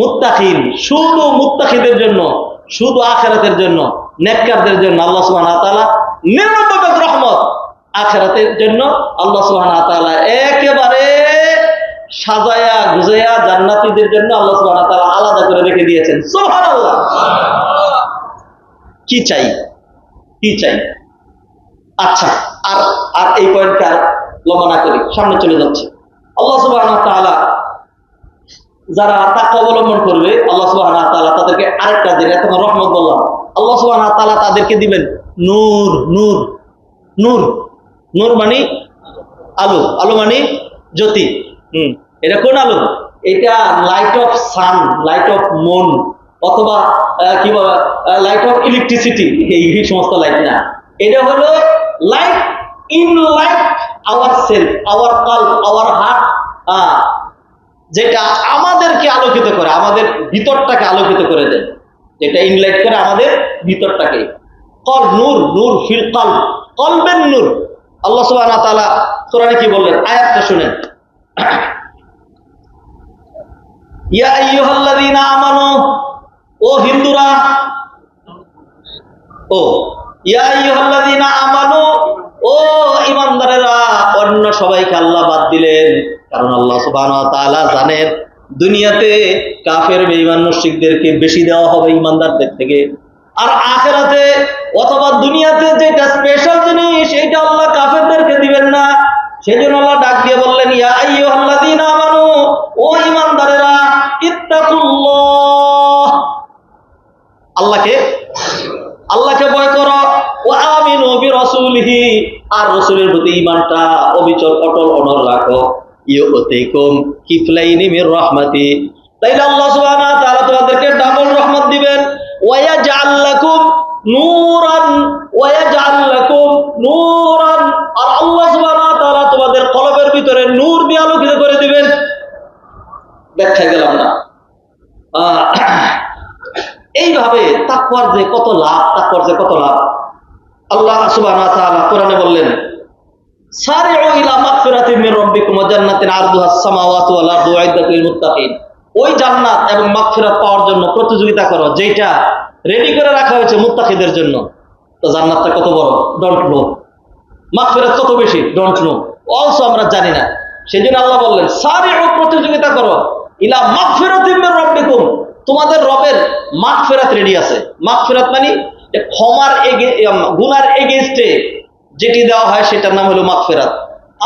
মুত্তাকিন, শুধু মুত্তাকিদের জন্য, শুধু আখিরাতের জন্য, নেককারদের জন্য আল্লাহ সুবহানাহু ওয়া তাআলা 99 ভাগ রহমত আখিরাতের জন্য আল্লাহ সুবহানাহু ওয়া তাআলা একেবারে সাজায়া গুজায়া জান্নাতীদের জন্য আল্লাহ সুবহানাহু ওয়া তাআলা আলাদা করে রেখে দিয়েছেন। সুবহানাল্লাহ। কি চাই? আচ্ছা, আর এই পয়েন্টটা লম্বা না করি, সামনে চলে যাচ্ছে। আল্লাহ সুবহানাহু ওয়া তাআলা যারা তাকওয়া অবলম্বন করবে, আল্লাহ সুবহানাহু ওয়া তাআলা তাদেরকে আরেকটা দিন, এখন রহমত বললাম, আল্লাহ সুবহানাহু ওয়া তাআলা তাদেরকে দিবেন নূর। নূর নূর নূর মানে আলো, আলো মানে জ্যোতি। এটা কোন আলো? এটা light of sun, light of moon, অথবা কি বলে লাইট অফ ইলেকট্রিসিটি, এই সমস্ত লাইট না। এটা হলো light in light our self, our কাল্ব, আওয়ার হার্ট, যেটা আমাদেরকে আলোকিত করে, আমাদের ভিতরটাকে আলোকিত করে দেয়, যেটা ইনলাইট করে আমাদের ভিতরটাকে। কল নূর, নূর ফিল কলব, কলবের নূর। আল্লাহ সুবহানাহু ওয়া তাআলা কোরআনে কি বললেন? আয়াতটা শুনেন। ইয়া আইয়ুহাল্লাযীনা আমানু, ও হিন্দুরা, ইয়া আইয়ুহাল্লাযীনা আমানু, ও ঈমানদারেরা। অন্য সবাইকে আল্লাহ বাদ দিলেন, কারণ আল্লাহ সুবহানাহু ওয়া তাআলা জানেন দুনিয়াতে কাফের বেঈমান মুশরিকদেরকে বেশি দেওয়া হবে ঈমানদারদের থেকে, আর আখিরাতে অথবা দুনিয়াতে যেটা স্পেশাল জিনিস এটা আল্লাহ কাফেরদেরকে দিবেন না। সেজন্য আল্লাহ ডাক দিয়ে বললেন, ইয়া আইয়ুহাল্লাযীনা আমানু, ও ঈমানদারেরা, ইত্তাকুল্লাহ, আল্লাহকে ভয় করো, ওয়া আমিনু বিরাসূলিহি, আর রাসূলের প্রতি ঈমানটা অবিচল অটল অনড় রাখো। ইউতিকুম কিফলাইনি মির রাহমাতি, তাইলে আল্লাহ সুবহানাহু ওয়া তাআলা তোমাদেরকে ডাবল রহমত দিবেন। ওয়া ইয়াজআল লাকুম নূরান, ওয়া ইয়াজআল লাকুম নূরান, আর আল্লাহ সুবহানাহু ওয়া তাআলা তোমাদের কলবের ভিতরে নূর দিয়ে আলোকিত করে দিবেন। ব্যাখ্যা গেলাম না। এইভাবে তাকওয়ার যে কত লাভ, তাকওয়ার যে কত লাভ। আল্লাহ সুবহানাহু ওয়া তাআলা কোরআনে বললেন, সারিউ ইলা মাগফিরাতিন মির রাব্বিকুম ওয়া জান্নাতিন আরদুহাস সামাওয়াতু ওয়াল আরদু উইদ্দাত লিল মুত্তাকিন। ওই জান্নাত এবং মাগফিরাত পাওয়ার জন্য প্রতিযোগিতা করো, যেটা রেডি করে রাখা হয়েছে মুত্তাকিদের জন্য। তো জান্নাতটা কত বড়, ডোন্ট নো। মাগফিরাত কত বেশি, ডোন্ট নো। অলসো আমরা জানি না। সেজন্য আল্লাহ বললেন, সারিউ, প্রতিযোগিতা করো, ইলা মাগফিরাতিন মির রাব্বিকুম, তোমাদের রবের মাগফিরাত রেডি আছে। মাগফিরাত মানে ক্ষমার গুনার এগেইনস্টে যেটি দেওয়া হয় সেটার নাম হলো মাগফিরাত।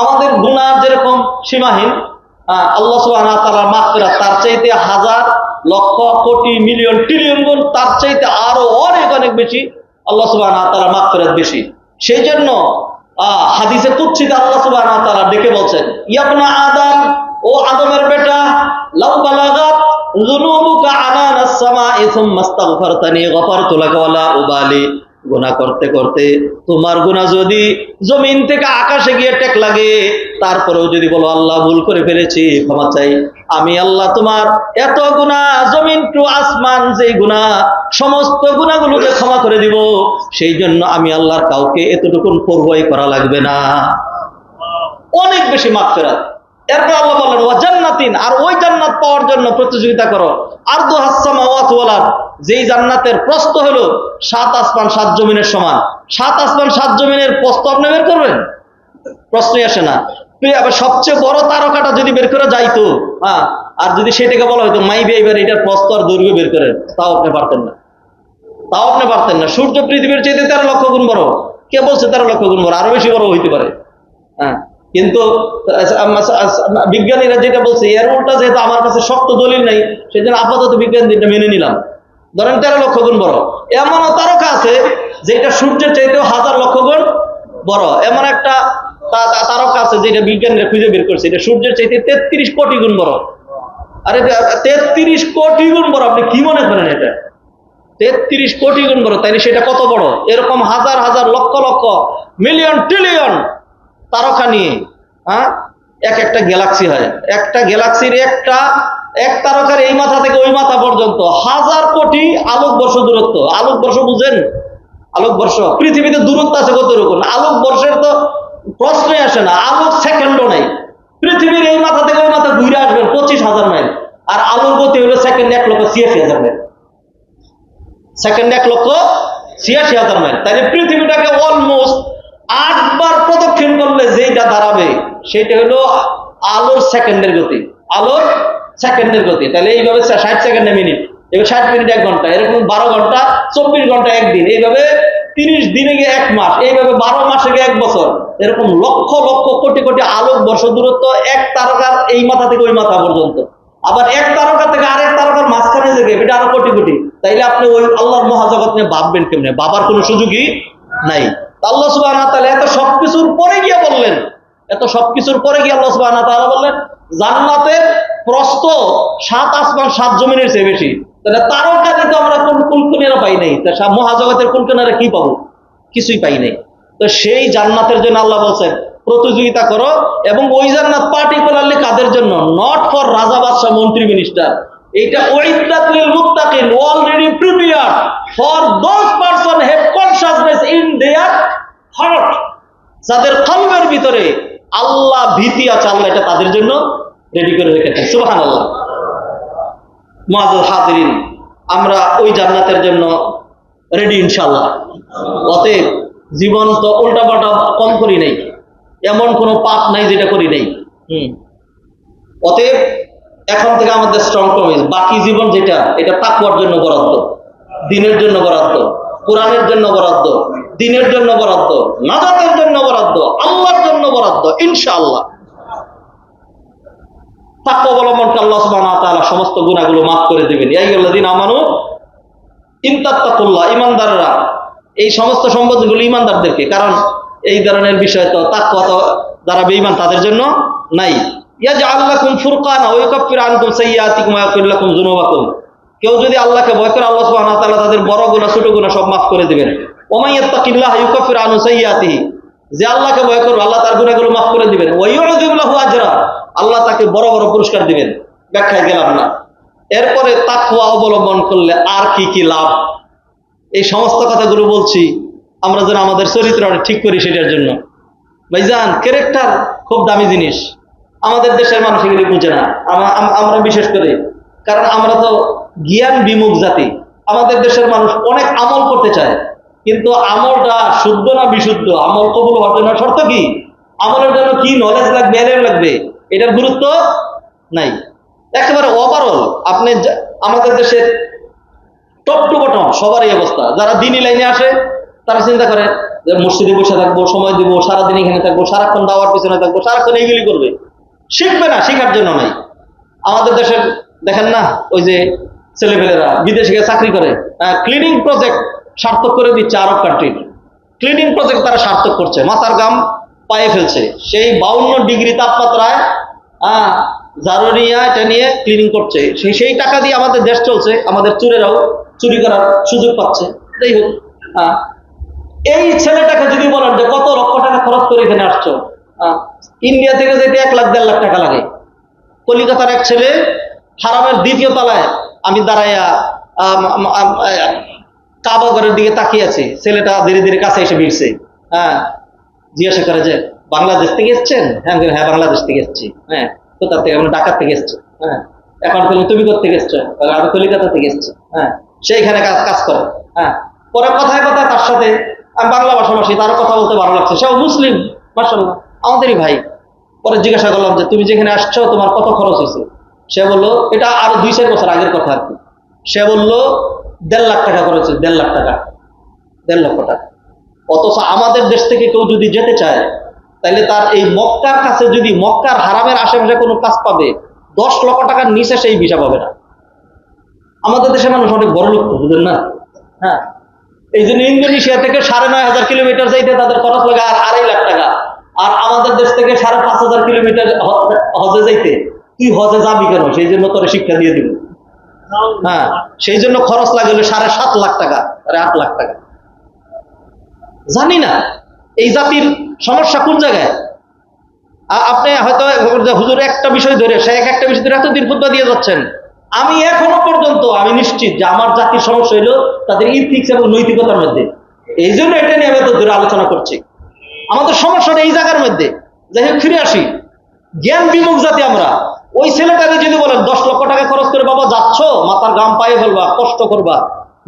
আমাদের গুনাহ যেরকম সীমাহীন, আল্লাহ সুবহানাহু ওয়া তাআলার মাগফিরাত তার চাইতে হাজার লক্ষ কোটি মিলিয়ন ট্রিলিয়ন গুণ, তার চাইতে আরো অনেক অনেক বেশি আল্লাহ সুবহানাহু ওয়া তাআলার মাগফিরাত বেশি। সেই জন্য হাদিসে কুদসিতে আল্লাহ সুবহানাহু ওয়া তাআলা ডেকে বলছেন, ইয়া আদম, ও আদমের বেটা, লাউ বালাগাত যুনুবুকা আনানাস সামাই সুম্মা আস্তাগফারতানি গফারতু লাকা ওয়ালা উবালি। গুনাহ করতে করতে তোমার গুনাহ যদি জমিন থেকে আকাশে গিয়ে টেক লাগে, তারপরেও যদি বলো আল্লাহ ভুল করে ফেলেছি, ক্ষমা চাই, আমি আল্লাহ তোমার এত গুনাহ, জমিন টু আসমান যেই গুনাহ, সমস্ত গুনাহগুলোকে ক্ষমা করে দিব। সেই জন্য আমি আল্লাহর কাউকে এতটুকুন পরোয়া করা লাগবে না। অনেক বেশি মাগফিরাত। এরপর আল্লাহ বলেন, ওয়া জান্নাতিন, আর ওই জান্নাত পাওয়ার জন্য প্রতিযোগিতা করো, আরদুহাস সামাওয়াতু ওয়াল আরদ, যেই জান্নাতের প্রস্থ হলো 7 আসমান 7 জমিনের সমান। 7 আসমান 7 জমিনের প্রস্থ আপনি বের করবেন? প্রশ্নই আসে না। আবার সবচেয়ে বড় তারকাটা যদি বের করে যাইতো, আর যদি সেটাকে বলা হয়তো মাইবে এবার এটার প্রস্থ আর দৈর্ঘ্য বের করেন, তাও আপনি পারতেন না। তাও আপনি পারতেন না। সূর্য পৃথিবীর চাইতে 13 লক্ষ গুণ বড়। কে বলছে 13 লক্ষ গুণ বড়? আরো বেশি বড় হইতে পারে। কিন্তু বিজ্ঞানীরা যেটা বলছে, এর উল্টা, যেহেতু আমার কাছে শক্ত দলিল নাই, সেজন্য আপাতত বিজ্ঞানীটা মেনে নিলাম। ধরেন 13 লক্ষ গুণ বড়। এমনও তারকা আছে যেটা সূর্যের চাইতেও 1000 লক্ষ গুণ বড়। এমন একটা তারকা আছে যেটা বিজ্ঞানীরা খুঁজে বের করছে, এটা সূর্যের চাইতে 33 কোটি গুণ বড়। আরে 33 কোটি গুণ বড়, আপনি কি মনে করেন এটা? 33 কোটি গুণ বড়, তাইলে সেটা কত বড়? এরকম হাজার হাজার লক্ষ লক্ষ মিলিয়ন ট্রিলিয়ন তারকা নিয়ে এক একটা গ্যালাক্সি হয়। একটা গ্যালাক্সির এক তারকার এই মাথা থেকে ওই মাথা পর্যন্ত 1000 কোটি আলোকবর্ষ দূরত্ব। আলোকবর্ষ বুঝেন? আলোকবর্ষ পৃথিবীতে দূরত্ব আছে কত রকম? আলোকবর্ষের তো প্রশ্নই আসে না। আলোক সেকেন্ডও নাই। পৃথিবীর এই মাথা থেকে ওই মাথা ঘুরে আসবেন 25,000 মাইল, আর আলোর গতি হলো সেকেন্ড 1,86,000 মাইল। Second 1,86,000 mile. তাহলে পৃথিবীটাকে অলমোস্ট 8 বার প্রদক্ষিণ করলে যেটা দাঁড়াবে সেটা হলো আলোর সেকেন্ডের গতি। আলোর সেকেন্ডের গতি। তাহলে এইভাবে 60 সেকেন্ডে মিনিট, এবার 60 মিনিট 1 ঘন্টা, এরকম 12 ঘন্টা 24 ঘন্টা একদিন, এইভাবে 30 দিনে গিয়ে 1 মাস, এইভাবে 12 মাসে গিয়ে 1 বছর। এরকম লক্ষ লক্ষ কোটি কোটি আলোক বর্ষ দূরত্ব এক তারকার এই মাথা থেকে ওই মাথা পর্যন্ত। আবার এক তারকা থেকে আরেক তারকার মাঝখানে যে এটা আরো কোটি কোটি। তাইলে আপনি ওই আল্লাহর মহাজগৎ নিয়ে ভাববেন কেমনে? ভাবার কোনো সুযোগই নাই। আল্লাহ সুবহানাহু ওয়া তাআলা এত সবকিছুর পরে গিয়ে বললেন, আল্লাহ সুবহানাহু ওয়া তাআলা বললেন জান্নাতের প্রস্থ 7 আসমান 7 জমিনের চেয়ে বেশি। তাহলে তারকা দিতে আমরা কোন কুলকুনিরা পাই নাই, তা মহাজগতের কুলকুনিরা কি পাবো? কিছুই পাই নাই। তো সেই জান্নাতের জন্য আল্লাহ বলছেন প্রতিযোগিতা করো, এবং ওই জান্নাত পার্টিকুলারলি কাদের জন্য? নট ফর রাজা বাদশা মন্ত্রী মিনিস্টার। এটা উইদ্দাত লিল মুত্তাকিন, already prepared for those person have consciousness in their heart. যাদের কলবের ভিতরে আল্লাহ ভীতি আছে, আল্লাহ এটা তাদের জন্য রেডি করে রেখেছেন। সুবহানাল্লাহ। মুআজ্জাজ হাজিরিন, আমরা ওই জান্নাতের জন্য রেডি ইনশাআল্লাহ। অতএব জীবন তো উল্টাপাল্টা কম করি নাই, এমন কোনো পাপ নাই যেটা করি নাই। অতএব এখন থেকে আমাদের স্ট্রং প্রমিস, বাকি জীবন যেটা, এটা তাকওয়ার জন্য বরাদ্দ, দ্বীনের জন্য বরাদ্দ, কোরআনের জন্য বরাদ্দ, দ্বীনের জন্য বরাদ্দ, নাজাতের জন্য বরাদ্দ, আল্লাহর জন্য বরাদ্দ ইনশাআল্লাহ। তাকওয়া অবলম্বনকে আল্লাহ সুবহানাহু ওয়া তাআলা সমস্ত গুনাহগুলো মাফ করে দিবেন। ইয়া আইয়ুহাল্লাযীনা আমানু ইন তাত্তাকুল্লাহ, ঈমানদাররা, এই সমস্ত সম্পদগুলো ঈমানদারদেরকে, কারণ এই ধরনের বিষয় তো তাকওয়া তো যারা বেঈমান তাদের জন্য নাই। ইয়াজআল লাকুম ফুরকানা ওয়া ইউকাফিরু আনকুম সাইয়্যাতিকুম ওয়া ইয়াগফির লাকুম যুনুবাকুম। কেউ যদি আল্লাহকে ভয় করে আল্লাহ সুবহানাহু ওয়া তাআলা তাদের বড় গুনাহ ছোট গুনাহ সব মাফ করে দিবেন। ওয়া মান ইয়াত্তাকিল্লাহা ইউকাফির আনহু সাইয়্যাতিহি, যে আল্লাহকে ভয় করবে আল্লাহ তার গুনাহগুলো মাফ করে দিবেন। ওয়া ইউযিম লাহু আজরা, আল্লাহ তাকে বড় বড় পুরস্কার দিবেন। ব্যাখ্যায় গেলাম না। এরপরে তাকওয়া অবলম্বন করলে আর কি কি লাভ, এই সমস্ত কথাগুলো বলছি আমরা যেন আমাদের চরিত্রটা ঠিক করি। সেটার জন্য ভাইজান, ক্যারেক্টার খুব দামি জিনিস। আমাদের দেশের মানুষ এগুলি বুঝে না, আমরা বিশেষ করে, কারণ আমরা তো জ্ঞান বিমুখ জাতি। আমাদের দেশের মানুষ অনেক আমল করতে চায়, কিন্তু আমলটা শুদ্ধ না বিশুদ্ধ, আমল কবুল হওয়ার জন্য শর্ত কি, আমলের জন্য কি নলেজ লাগবে, এলেম লাগবে, এটার গুরুত্ব নাই। একেবারে ওভারঅল আপনি আমাদের দেশের টপ টু বটম সবারই অবস্থা। যারা দিনী লাইনে আসে তারা চিন্তা করে যে মসজিদে বসে থাকবো, সময় দিব, সারাদিন এখানে থাকবো, সারাক্ষণ দাওয়ার পিছনে থাকবো, সারাক্ষণ এইগুলি করবে, শিখবে না, শিখার জন্য নাই। আমাদের দেশের দেখেন না, ওই যে ছেলেপেলেরা বিদেশে গিয়ে চাকরি করে, ক্লিনিং প্রজেক্ট সার্থক করে দিচ্ছে আরব কান্ট্রির। ক্লিনিং প্রজেক্ট তারা সার্থক করছে, মাথার গাম পায়ে ফেলছে। সেই 52 ডিগ্রি তাপমাত্রায় জারুরিয়া এটা নিয়ে ক্লিনিং করছে। সেই টাকা দিয়ে আমাদের দেশ চলছে, আমাদের চোরেরাও চুরি করার সুযোগ পাচ্ছে। যাই হোক, এই ছেলেটাকে যদি বলেন যে কত লক্ষ টাকা খরচ করে এখানে আসছো, ইন্ডিয়া থেকে যেতে 1 লাখ 1.5 লাখ টাকা লাগে। কলিকাতার এক ছেলে হারামের 2য় তলায় আমি দাঁড়াইয়া কাবা ঘরের দিকে তাকিয়ে আছি, ছেলেটা ধীরে ধীরে কাছে এসে ভিড়ছে। জিজ্ঞাসা করে যে বাংলাদেশ থেকে এসছেন? হ্যাঁ বাংলাদেশ থেকে এসছি। হ্যাঁ, কোথা থেকে? আমি ঢাকা থেকে এসছি। হ্যাঁ, এখন তুমি কোথা থেকে এসছো? আমি কলিকাতা থেকে এসছি। হ্যাঁ, সেইখানে কাজ করে। হ্যাঁ, পরে কথায় কথায় তার সাথে আমি বাংলা ভাষাভাষী, তারও কথা বলতে ভালো লাগছে, সেও মুসলিম, মাশাআল্লাহ আমাদেরই ভাই। পরে জিজ্ঞাসা করলাম যে তুমি যেখানে আসছো তোমার কত খরচ হয়েছে? সে বললো, এটা আরো 2-4 বছর আগের কথা আর কি, সে বললো 1.5 লাখ টাকা খরচ, 1.5 লাখ টাকা, 1.5 লক্ষ টাকা। অথচ আমাদের দেশ থেকে কেউ যদি যেতে চায় তাহলে তার এই মক্কার কাছে, যদি মক্কার হারামের আশেপাশে কোনো কাজ পাবে, 10 লক্ষ টাকার নিচে সেই ভিসা পাবে না। আমাদের দেশের মানুষ অনেক বড় লোক, বুঝলেন না? হ্যাঁ, এই জন্য ইন্দোনেশিয়া থেকে 9,500 কিলোমিটার যাইতে তাদের খরচ লাগে আর 2.5 লাখ টাকা। আর আমাদের দেশ থেকে 5,500 কিলোমিটার হজে যাইতে, তুই হজে যাবি কেন? সেই জন্য তোর শিক্ষা দিয়ে দিব। হ্যাঁ, সেই জন্য খরচ লাগে 7.5 লাখ টাকা, 8 লাখ টাকা। জানি না এই জাতির সমস্যা কোন জায়গায়। আপনি হয়তো হুজুর একটা বিষয় ধরে, সে একটা বিষয় ধরে এতদিন খুতবা দিয়ে যাচ্ছেন। আমি এখনো পর্যন্ত আমি নিশ্চিত যে আমার জাতির সমস্যা হইল তাদের ইথিক্স এবং নৈতিকতার মধ্যে। এই জন্য এটা নিয়ে আমি এত দূরে আলোচনা করছি। আমাদের সমস্যাটা এই জায়গার মধ্যে। যাই হোক, ফিরে আসি। জ্ঞান বিমুখ জাতি আমরা। ওই ছেলেটাকে যদি বলেন 10 লক্ষ টাকা খরচ করে বাবা যাচ্ছ, মাথার গাম পায়ে ফেলবা, কষ্ট করবা,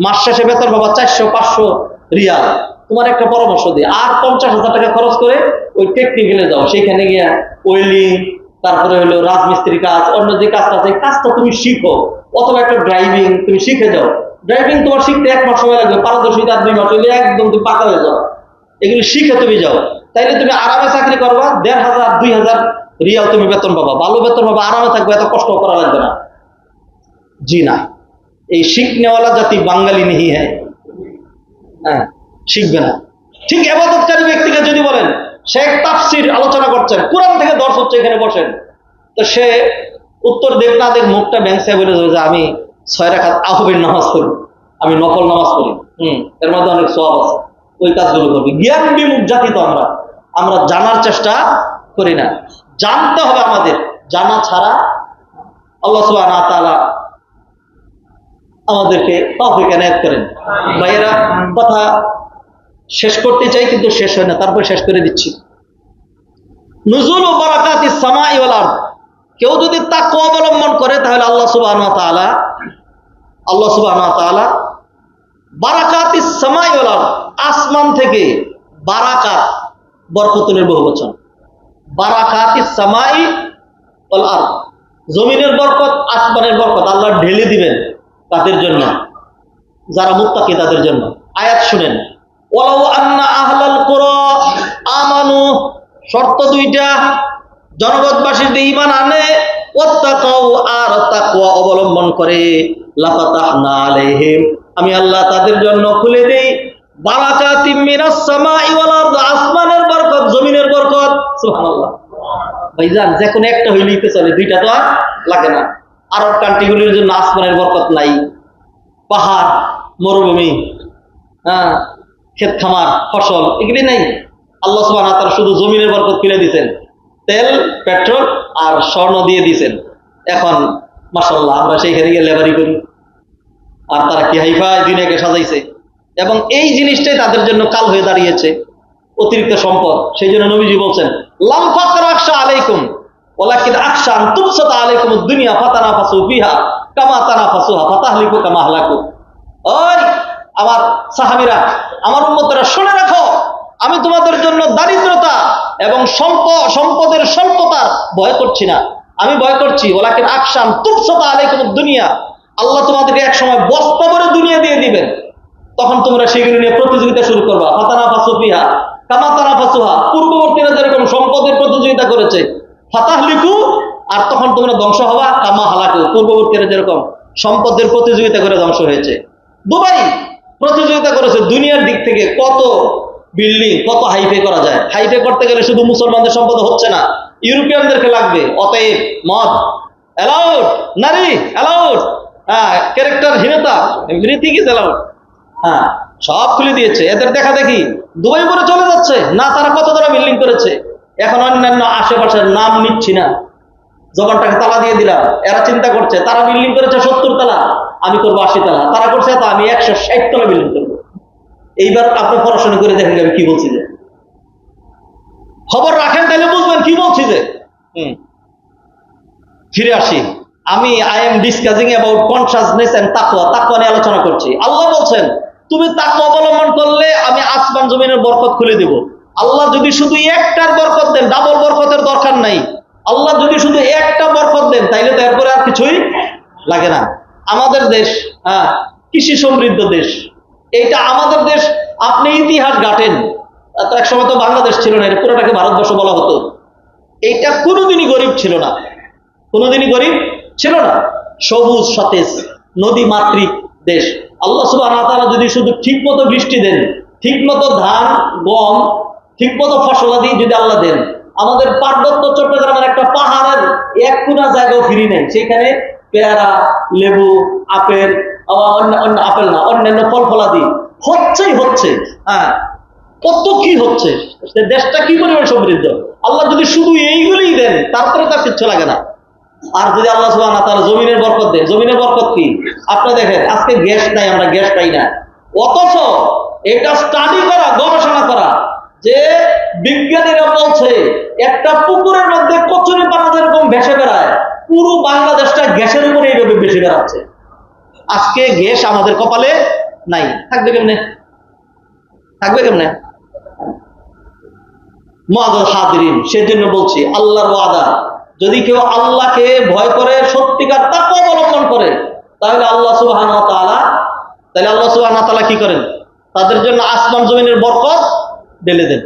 মাস শেষে বেতন বাবা 400-500 রিয়াল, তোমার একটা পরামর্শ দিই, আর 50,000 টাকা খরচ করে ওই টেকনিক্যালে যাও, সেখানে গিয়ে ওয়েল্ডিং, তারপরে হলো রাজমিস্ত্রি কাজ, অন্য যে কাজটা আছে কাজটা তুমি শিখো, অথবা একটা ড্রাইভিং তুমি শিখে যাও। ড্রাইভিং তোমার শিখতে 1 মাস সময় লাগবে, পারদর্শিতা 2 মাস হইলে একদম তুমি পাকা হয়ে যাও। এগুলি শিখে তুমি যাও, তাইলে তুমি আরামে চাকরি করবা, 1,500-2,000 রিয়াল তুমি বেতন পাবা, ভালো বেতন পাবা, আরামে থাকবে, এত কষ্ট করা লাগবে না। জি না, এই শিখনেওয়ালা জাতি বাঙালি নেই। হ্যাঁ, শিখবে না। ঠিক ইবাদতকারী ব্যক্তিকে যদি বলেন সে তাফসীর আলোচনা করছেন, কোরআন থেকে দর্শ হচ্ছে, এখানে বসেন, তো সে উত্তর দেখ না দেখ মুখটা ব্যাংসে বলে যে আমি 6 রাকাত আহবের নামাজ পড়ি, আমি নফল নামাজ পড়ি, এর মধ্যে অনেক সওয়াব আছে, ওই কাজগুলো করবি। জ্ঞান বিমুখ জাতি তো আমরা জানার চেষ্টা করি না। জানতে হবে আমাদের, জানা ছাড়া আল্লাহ সুবহানাহু ওয়া তাআলা আমাদেরকে তৌফিক এনায়েত করেন। ভাইয়েরা, কথা শেষ করতে চাই কিন্তু শেষ হয় না, তারপর শেষ করে দিচ্ছি। নুজুল ও বারাকাতিস সামাই ওয়াল আরদ, কেউ যদি তাকওয়া অবলম্বন করে তাহলে আল্লাহ সুবহানাহু ওয়া তাআলা বারাকাতিস সামাই ওয়াল আরদ, আসমান থেকে বারাকাত, বরকতের বহুবচন, বারাকাতিস সামাই ওয়াল আরদ, জমিনের বরকত, আসমানের বরকত আল্লাহ ঢেলে দিবেন তাদের জন্য যারা মুত্তাকি, তাদের জন্য। আয়াত শুনেন, ওয়ালাউ আন্না আহলাল কুরা আমানু, শর্ত 2টা, জনপদবাসী যদি ঈমান আনে, ওয়াত্তাকাউ, আর তাকওয়া অবলম্বন করে, লাফাতাহনা আলাইহিম, আমি আল্লাহ তাদের জন্য খুলে দেই বারাকাতিম মিনাস সামাই ওয়াল আরদ, আসমানের বরকত, জমিনের বরকত। সুবহানাল্লাহ, ভাইজান যে কোনো একটা হইলেই তো চলে, দুইটা তো আর লাগে না। আরব কান্ট্রিগুলির জন্য আসমানের বরকত নাই, পাহাড়, মরুভূমি, হ্যাঁ, ক্ষেত খামার, ফসল এগুলি নাই। আল্লাহ সুবহানাহু ওয়া তাআলা শুধু জমিনের বরকত খুলে দিয়েছেন, তেল, পেট্রোল আর স্বর্ণ দিয়ে দিয়েছেন। এখন মাশাআল্লাহ আমরা সেইখানে গিয়ে লেবারি করি, আর তারা কি হাইফাই দুনিয়াকে সাজাইছে। এবং এই জিনিসটাই তাদের জন্য কাল হয়ে দাঁড়িয়েছে, অতিরিক্ত সম্পদ। সেই জন্য নবীজি বলছেন, লাম ফাকর আখশা আলাইকুম ওয়ালাকিন আখশা আন তুবসাতা আলাইকুম দুনিয়া ফাতানাফাসু ফিহা কামা তানাফাসুহা ফাতাহলিকু কামা হালাকু। ওই আমার সাহাবীরা, আমার উম্মতরা শুনে রাখো, আমি তোমাদের জন্য দারিদ্রতা এবং সম্পদের স্বল্পতার ভয় করছি না, আমি ভয় করছি ওয়ালাকিন আখশা আন তুবসাতা আলাইকুম দুনিয়া, আল্লাহ তোমাদেরকে এক সময় বস্তা ভরে দুনিয়া দিয়ে দিবেন, তখন তোমরা সেগুলো নিয়ে প্রতিযোগিতা শুরু করবা। ফাতানাফাসু ফিহা কামা তানাফাসুহা, পূর্ববর্তীরা যেরকম সম্পদের প্রতিযোগিতা করেছে, ফাতাহলিকু, আর তখন তোমরা ধ্বংস হবা, কামা হালাকু, পূর্ববর্তীরা যেরকম সম্পদের প্রতিযোগিতা করে ধ্বংস হয়েছে। দুবাই প্রতিযোগিতা করেছে দুনিয়ার দিক থেকে, কত বিল্ডিং, কত হাইফে করা যায়। হাইফে করতে গেলে শুধু মুসলমানদের সম্পদ হচ্ছে না, ইউরোপিয়ানদেরকে লাগবে। অতএব মদ অ্যালাউড, নারী অ্যালাউড, হ্যাঁ, ক্যারেক্টারহীনতা এভরিথিং ইজ অ্যালাউড, হ্যাঁ, সব খুলে দিয়েছে। এদের দেখা দেখি দুবাই পরে চলে যাচ্ছে না, তারা কত ধরা বিল্ডিং করেছে। এখন অন্যান্য আশেপাশের নাম নিচ্ছি না, জবানটাকে তালা দিয়ে দিলাম। এরা চিন্তা করছে তারা বিল্ডিং করেছে 70 তলা, আমি করবো 80 তলা, তারা করছে তা আমি 160 তলা বিল্ডিং করবো। এইবার আপনি পড়াশোনা করে দেখেন আমি কি বলছি, যে খবর রাখেন তাহলে বুঝবেন কি বলছি। যে ফিরে আসি, I am discussing about consciousness and তাকওয়া। তাকওয়া নিয়ে আলোচনা করছি। আল্লাহ বলছেন তুমি তাকওয়া অবলম্বন করলে আমি আসমান জমিনের বরকত খুলে দেব। আল্লাহ যদি শুধু একটার বরকত দেন, ডাবল বরকতের দরকার নাই। আল্লাহ যদি শুধু একটা বরকত দেন তাইলে তো এরপরে আর কিছুই লাগে না। আমাদের দেশ, হ্যাঁ, কৃষি সমৃদ্ধ দেশ, এইটা আমাদের দেশ। আপনি ইতিহাস ঘাটেন, এক সময় তো বাংলাদেশ ছিল না, এটা পুরোটাকে ভারতবর্ষ বলা হতো। এইটা কোনোদিনই গরিব ছিল না, কোনোদিনই গরিব ছিল না। সবুজ সতেজ নদী মাতৃক দেশ। আল্লাহ সুবহানাহু ওয়া তাআলা যদি শুধু ঠিক মতো বৃষ্টি দেন, ঠিক মতো ধান গম ঠিক মতো ফসলাদি যদি আল্লাহ দেন, আমাদের পার্বত্য চট্টগ্রামের একটা পাহাড়ের এক কোনা জায়গাও ফ্রি নেই, সেখানে পেয়ারা, লেবু, আপেল, আপেল না, অন্যান্য ফল ফলাদি হচ্ছেই হচ্ছে। হ্যাঁ, কত কি হচ্ছে, দেশটা কি পরিমাণ সমৃদ্ধ। আল্লাহ যদি শুধু এইগুলোই দেন, তারপরে তার কিচ্ছু লাগে না। আর যদি আল্লাহ সুবহানাহু ওয়া তাআলা জমিনের বরকত দেয়, জমিনের বরকত কি? আপনি দেখেন আজকে গ্যাস নাই, আমরা গ্যাস পাই না, অথচ এটা স্টাডি করা, গবেষণা করা, যে বিজ্ঞানীরা বলছে একটা পুকুরের মধ্যে কচুরি পানা যেরকম ভেসে বেড়ায়, পুরো বাংলাদেশটা গ্যাসের উপরে এইভাবে ভেসে বেড়াচ্ছে। আজকে গ্যাস আমাদের কপালে নাই, থাকবে কেমনে? থাকবে কেমনে? মুআযাল হাদিরিন, সেজন্য বলছি আল্লাহর ওয়াদা, যদি কেউ আল্লাহকে ভয় করে, সত্যিকার তাকওয়া অবলম্বন করে, তাহলে আল্লাহ সুবহানাহু ওয়া তাআলা কি করেন? তাদের জন্য আসমান জমিনের বরকত ঢেলে দেন,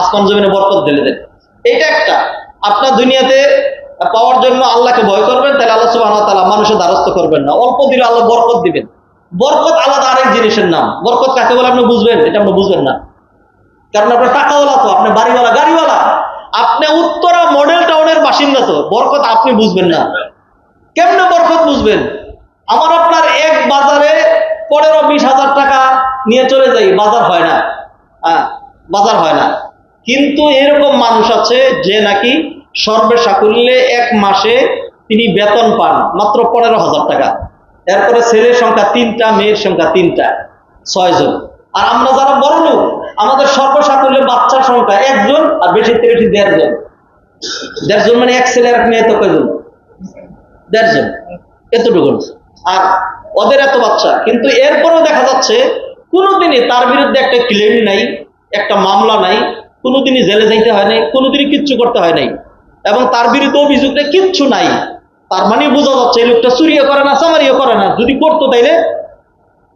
আসমান জমিনের বরকত ঢেলে দেন। এটা একটা। আপনার দুনিয়াতে পাওয়ার জন্য আল্লাহকে ভয় করবেন, তাহলে আল্লাহ সুবহানাহু ওয়া তাআলা মানুষের দ্বারস্থ করবেন না, অল্প দিলে আল্লাহ বরকত দিবেন। বরকত আলাদা আরেক জিনিসের নাম। বরকত কাকে বলে আপনি বুঝবেন? এটা আপনি বুঝবেন না, কারণ আপনার টাকাওয়ালা, তো আপনি বাড়িওয়ালা, গাড়িওয়ালা, আপনি উত্তরা মডেল টাউনের বাসিন্দা, তো বরকত আপনি বুঝবেন না। কেমনে বরকত বুঝবেন? আমার আপনার এক বাজারে 15-20 হাজার টাকা নিয়ে চলে যাই, বাজার হয় না, হ্যাঁ, বাজার হয় না। কিন্তু এরকম মানুষ আছে যে নাকি সর্বসাকুল্যে এক মাসে তিনি বেতন পান মাত্র 15,000 টাকা। এরপরে ছেলের সংখ্যা 3টা, মেয়ের সংখ্যা 3টা, 6 জন। আর আমরা যারা বড় লোক, আমাদের সর্বসাকুল্যে বাচ্চার সংখ্যা 1 জন, আর বেশি থেকে বেশি 1.5 জন। 1.5 জন মানে এক ছেলে এক মেয়ে, তো কয়জন? 1.5 জন, এতটুকু। আর ওদের এত বাচ্চা, কিন্তু এরপরেও দেখা যাচ্ছে কোনোদিনই তার বিরুদ্ধে একটা ক্লেম নাই, একটা মামলা নাই, কোনোদিনই জেলে যাইতে হয় নাই, কোনোদিনই কিচ্ছু করতে হয় নাই, এবং তার বিরুদ্ধে অভিযোগটা কিচ্ছু নাই। তার মানে বোঝা যাচ্ছে এই লোকটা চুরিও করে না, চামারিও করে না। যদি করতো তাইলে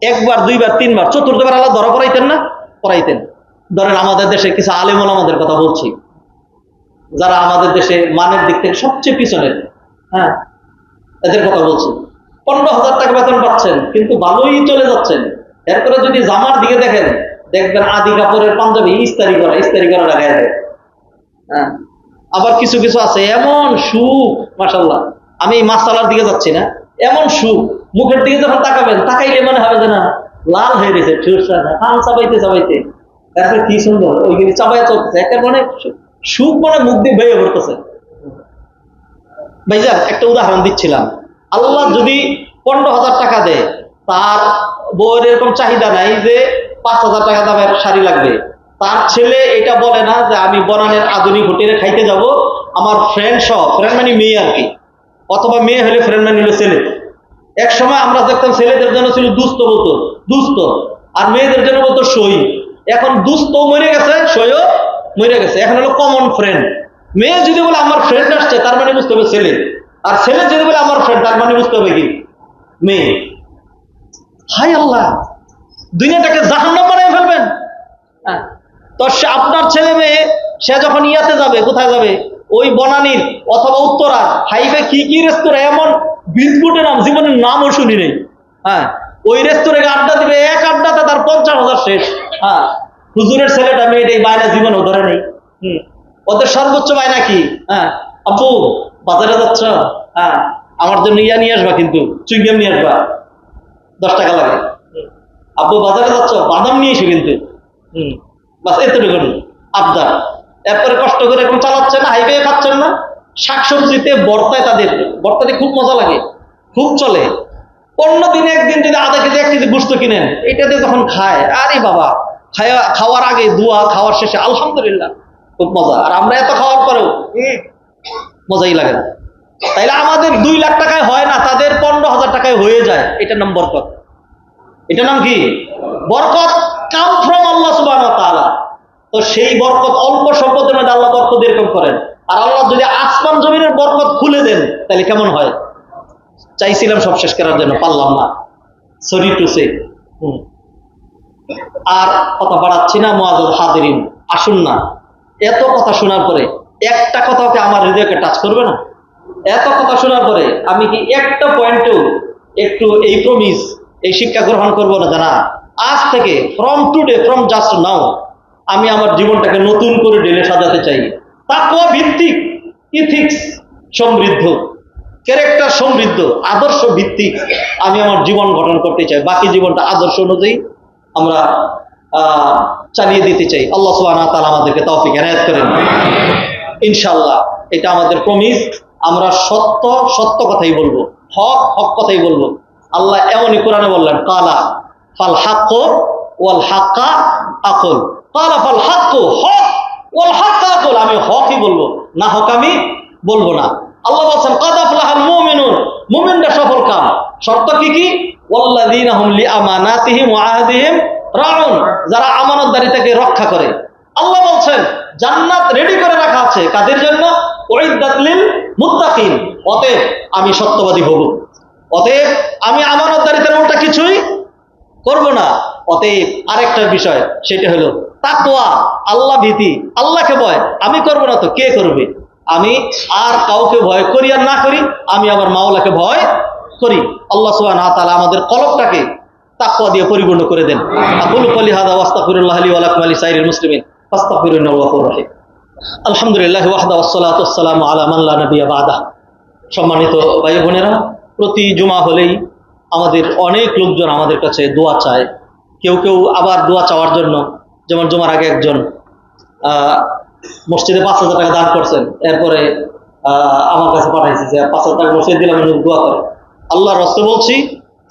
1 বার 2 বার 3 বার 4th বার আল্লাহ ধরা পড়াইতেন না? পড়াইতেন। ধরেন আমাদের দেশে কিছু আলেম ওলামাদের কথা বলছি, যারা আমাদের দেশে মানের দিক থেকে সবচেয়ে পিছনের, হ্যাঁ, এদের কথা বলছি। 15,000 টাকা বেতন পাচ্ছেন, কিন্তু ভালোই চলে যাচ্ছেন। এরপরে যদি জামার দিকে দেখেন, দেখবেন আদি কাপড়ের পাঞ্জাবি ইস্তারি করা লাগাই দেয়। হ্যাঁ, আবার কিছু কিছু আছে এমন সুখ, মাশাআল্লাহ, আমি মাসালার দিকে যাচ্ছি না, এমন সুখ মুখের দিকে যখন তাকাবেন, তাকাইলে মনে হবে যে না লাল হয়ে গেছে, খান চাবাইতে চাবাইতে, তারপরে কি সুন্দর ওইগুলি চাবাই চলতেছে, একের মানে সুখ মানে মুখ দিয়ে বেয়ে পড়তেছে। ভাইজান একটা উদাহরণ দিচ্ছিলাম, আল্লাহ যদি 15,000 টাকা দেয়, তার বউয়ের এরকম চাহিদা নাই যে 5,000 টাকা দামের শাড়ি লাগবে, তার ছেলে এটা বলে না যে আমি বনানের আধুনিক হোটেলে খাইতে যাব, আমার ফ্রেন্ড সহ, ফ্রেন্ড মানে মেয়ে আর কি, অথবা মেয়ে হলে ফ্রেন্ড মানে হলো ছেলে। এক সময় আমরা দেখতাম ছেলেদের জন্য ছিল দুস্থ, বলতো দুস্থ, আর মেয়েদের জন্য বলতো সই। এখন দুস্থ মরে গেছে, সইও মরে গেছে, এখন হলো কমন ফ্রেন্ড। মেয়ে যদি বলে আমার ফ্রেন্ড আসছে, তার মানে বুঝতে হবে ছেলে, আর ছেলে যদি বলে আমার ফ্রেন্ড, তার মানে বুঝতে হবে কি মেয়ে। হাই আল্লাহ, দুনিয়াটাকে জাহান্নাম বানিয়ে ফেলবেন। তো আপনার ছেলে মেয়ে সে যখন ইয়াতে যাবে, কোথায় যাবে, ওই বনানীর অথবা উত্তরার হাইওয়ে কি কি রেস্তোরাঁ, এমন বিস্কুটের নাম জীবনের নামও শুনি নেই, হ্যাঁ, ওই রেস্তোরাঁকে আড্ডা দিবে, এক আড্ডাতে তার 50,000 শেষ। হ্যাঁ, হুজুরের ছেলেটা মেয়েটা এই বায়না জীবনেও ধরে নেই। ওদের সর্বোচ্চ বায়না কি, হ্যাঁ আব্বু বাজারে যাচ্ছ, হ্যাঁ আমার জন্য ইয়া নিয়ে আসবা, কিন্তু চুইংগাম নিয়ে আসবা, 10 টাকা লাগে। আব্বু বাজারে যাচ্ছ, বাদাম নিয়ে এসো কিন্তু, বাস এতটুকু আবদার। এরপরে কষ্ট করে এখন চালাচ্ছে না, হাইওয়ে খাচ্ছেন না, শাকসবজিতে বর্তায়, তাদের বর্তাতে খুব মজা লাগে, খুব চলে। 15 দিনে একদিন যদি আধা কেজি 1 কেজি গোস্ত কিনেন, এটাতে যখন খায়, আরে বাবা, খাওয়ার আগে দোয়া, খাওয়ার শেষে আলহামদুলিল্লাহ, খুব মজা। আর আমরা এত খাওয়ার পরেও মজাই লাগে না। তাইলে আমাদের 2 লাখ টাকায় হয় না, তাদের 15,000 টাকায় হয়ে যায়। এটার নাম বরকত। এটার নাম কি? বরকত। কাম ফ্রম আল্লাহ সুবহানাহু ওয়া তাআলা। তো সেই বরকত অল্প সম্পদের মধ্যে আল্লাহ বরকত এরকম করেন। আর আল্লাহ যদি আসমান জমিনের বরকত খুলে দেন, তাহলে কেমন হয়? চাইছিলাম সব শেষ করার জন্য, পারলাম না, সরি টু সে। আর কথা বাড়াচ্ছি না, মুআজ্জাজ হাজিরিন, আসুন না, এত কথা শোনার পরে একটা কথাও কি আমার হৃদয়কে টাচ করবে না? এত কথা শোনার পরে আমি কি একটা পয়েন্টেও একটু এই প্রমিস, এই শিক্ষা গ্রহণ করবো না? জানা, আজ থেকে, from today, from just now, আমি আমার জীবনটাকে নতুন করে ঢেলে সাজাতে চাই। তাকওয়া ভিত্তিক, ইথিক্স সমৃদ্ধ, ক্যারেক্টার সমৃদ্ধ, আদর্শ ভিত্তিক আমি আমার জীবন গঠন করতে চাই। বাকি জীবনটা আদর্শ অনুযায়ী আমরা চালিয়ে দিতে চাই। আল্লাহ সুবহানাহু ওয়া তাআলা আমাদেরকে তৌফিক এনায়েত করেন ইনশাআল্লাহ। এটা আমাদের প্রমিস। আমরা সত্য সত্য কথাই বলবো, হক হক কথাই বলবো। আল্লাহ এমনই কোরআনে বললেন, কালা ফাল হাক্কু ওয়াল হাক্কা আকুল, কালা ফাল হাক্কু হক ওয়াল হাক্কা আকুল, আমি হকই বলবো, না হক আমি বলবো না। আল্লাহ বলছেন কাদ আফলাহাল মুমিনুন, মুমিনরা সফল কাম। শর্ত কি কি? ওয়াল্লাযীনা হুম লিআমানাতিহিম ওয়া আহদিহিম রাউন, যারা আমানতদারিতাকে রক্ষা করে। আল্লাহ বলছেন জান্নাত রেডি করে রাখা আছে কাদের জন্য? উইদ্দাত লিল মুত্তাকিন। অতএব আমি সত্যবাদী হব, অতএব আমি আমানতদারিতার উল্টা কিছুই করব না। অতএব আরেকটা বিষয়, সেটা হলো তাকওয়া, আল্লাহ ভীতি, আল্লাহকে ভয়। আমি করব না তো কে করবে? আমি আর কাউকে ভয় করি আর না করি, আমি আমার মাওলাকে ভয় করি। আল্লাহ সুবহানাহু ওয়া তাআলা আমাদের কলবটাকে তাকওয়া দিয়ে পরিপূর্ণ করে দেন। আকুলু কওলি হাযা ওয়া আস্তাগফিরুল্লাহ লি ওয়া লাকুম ওয়া লিসাইরিল মুসলিমিন ফাস্তাগফিরুহু ইন্নাহু গফুরুর রহিম। আলহামদুলিল্লাহ ওয়াহদা ওয়াসসালাতু ওয়াসসালামু আলা মান লা নাবিয়্যা বাদা। সম্মানিত ভাই বোনেরা, প্রতি জুমা হলেই আমাদের অনেক লোকজন আমাদের কাছে দোয়া চায়। কেউ কেউ আবার দোয়া চাওয়ার জন্য, যেমন জুমার আগে একজন মসজিদে 5,000 টাকা দান করছেন, এরপরে আমার কাছে পাঠাইছে যে 5,000 টাকা মসজিদে দিলাম, দোয়া করে। আল্লাহর রাসূল বলছি,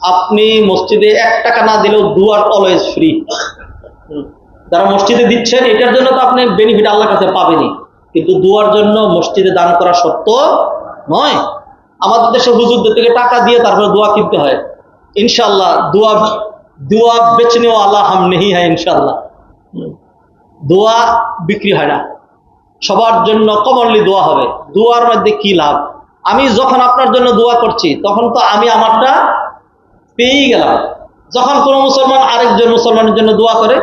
আপনি মসজিদে 1 টাকা না দিলেও দুয়ার অলওয়েজ ফ্রি। যারা মসজিদে দিচ্ছেন, এটার জন্য তো আপনি বেনিফিট আল্লাহর কাছে পাবেনই, কিন্তু দুয়ার জন্য মসজিদে দান করা সত্য নয়। আমাদের দেশে হুজুরদের থেকে টাকা দিয়ে তারপরে দোয়া কিনতে হয়। ইনশাআল্লাহ দোয়া বেচনে ওয়ালা হাম নেহি হ্যায়। ইনশাআল্লাহ দোয়া বিক্রি হয় না, সবার জন্য কমনলি দোয়া হবে। দোয়ার মধ্যে কি লাভ? আমি যখন আপনার জন্য দোয়া করছি, তখন তো আমি আমারটা পেয়েই গেলাম। যখন কোনো মুসলমান আরেকজন মুসলমানের জন্য দোয়া করে,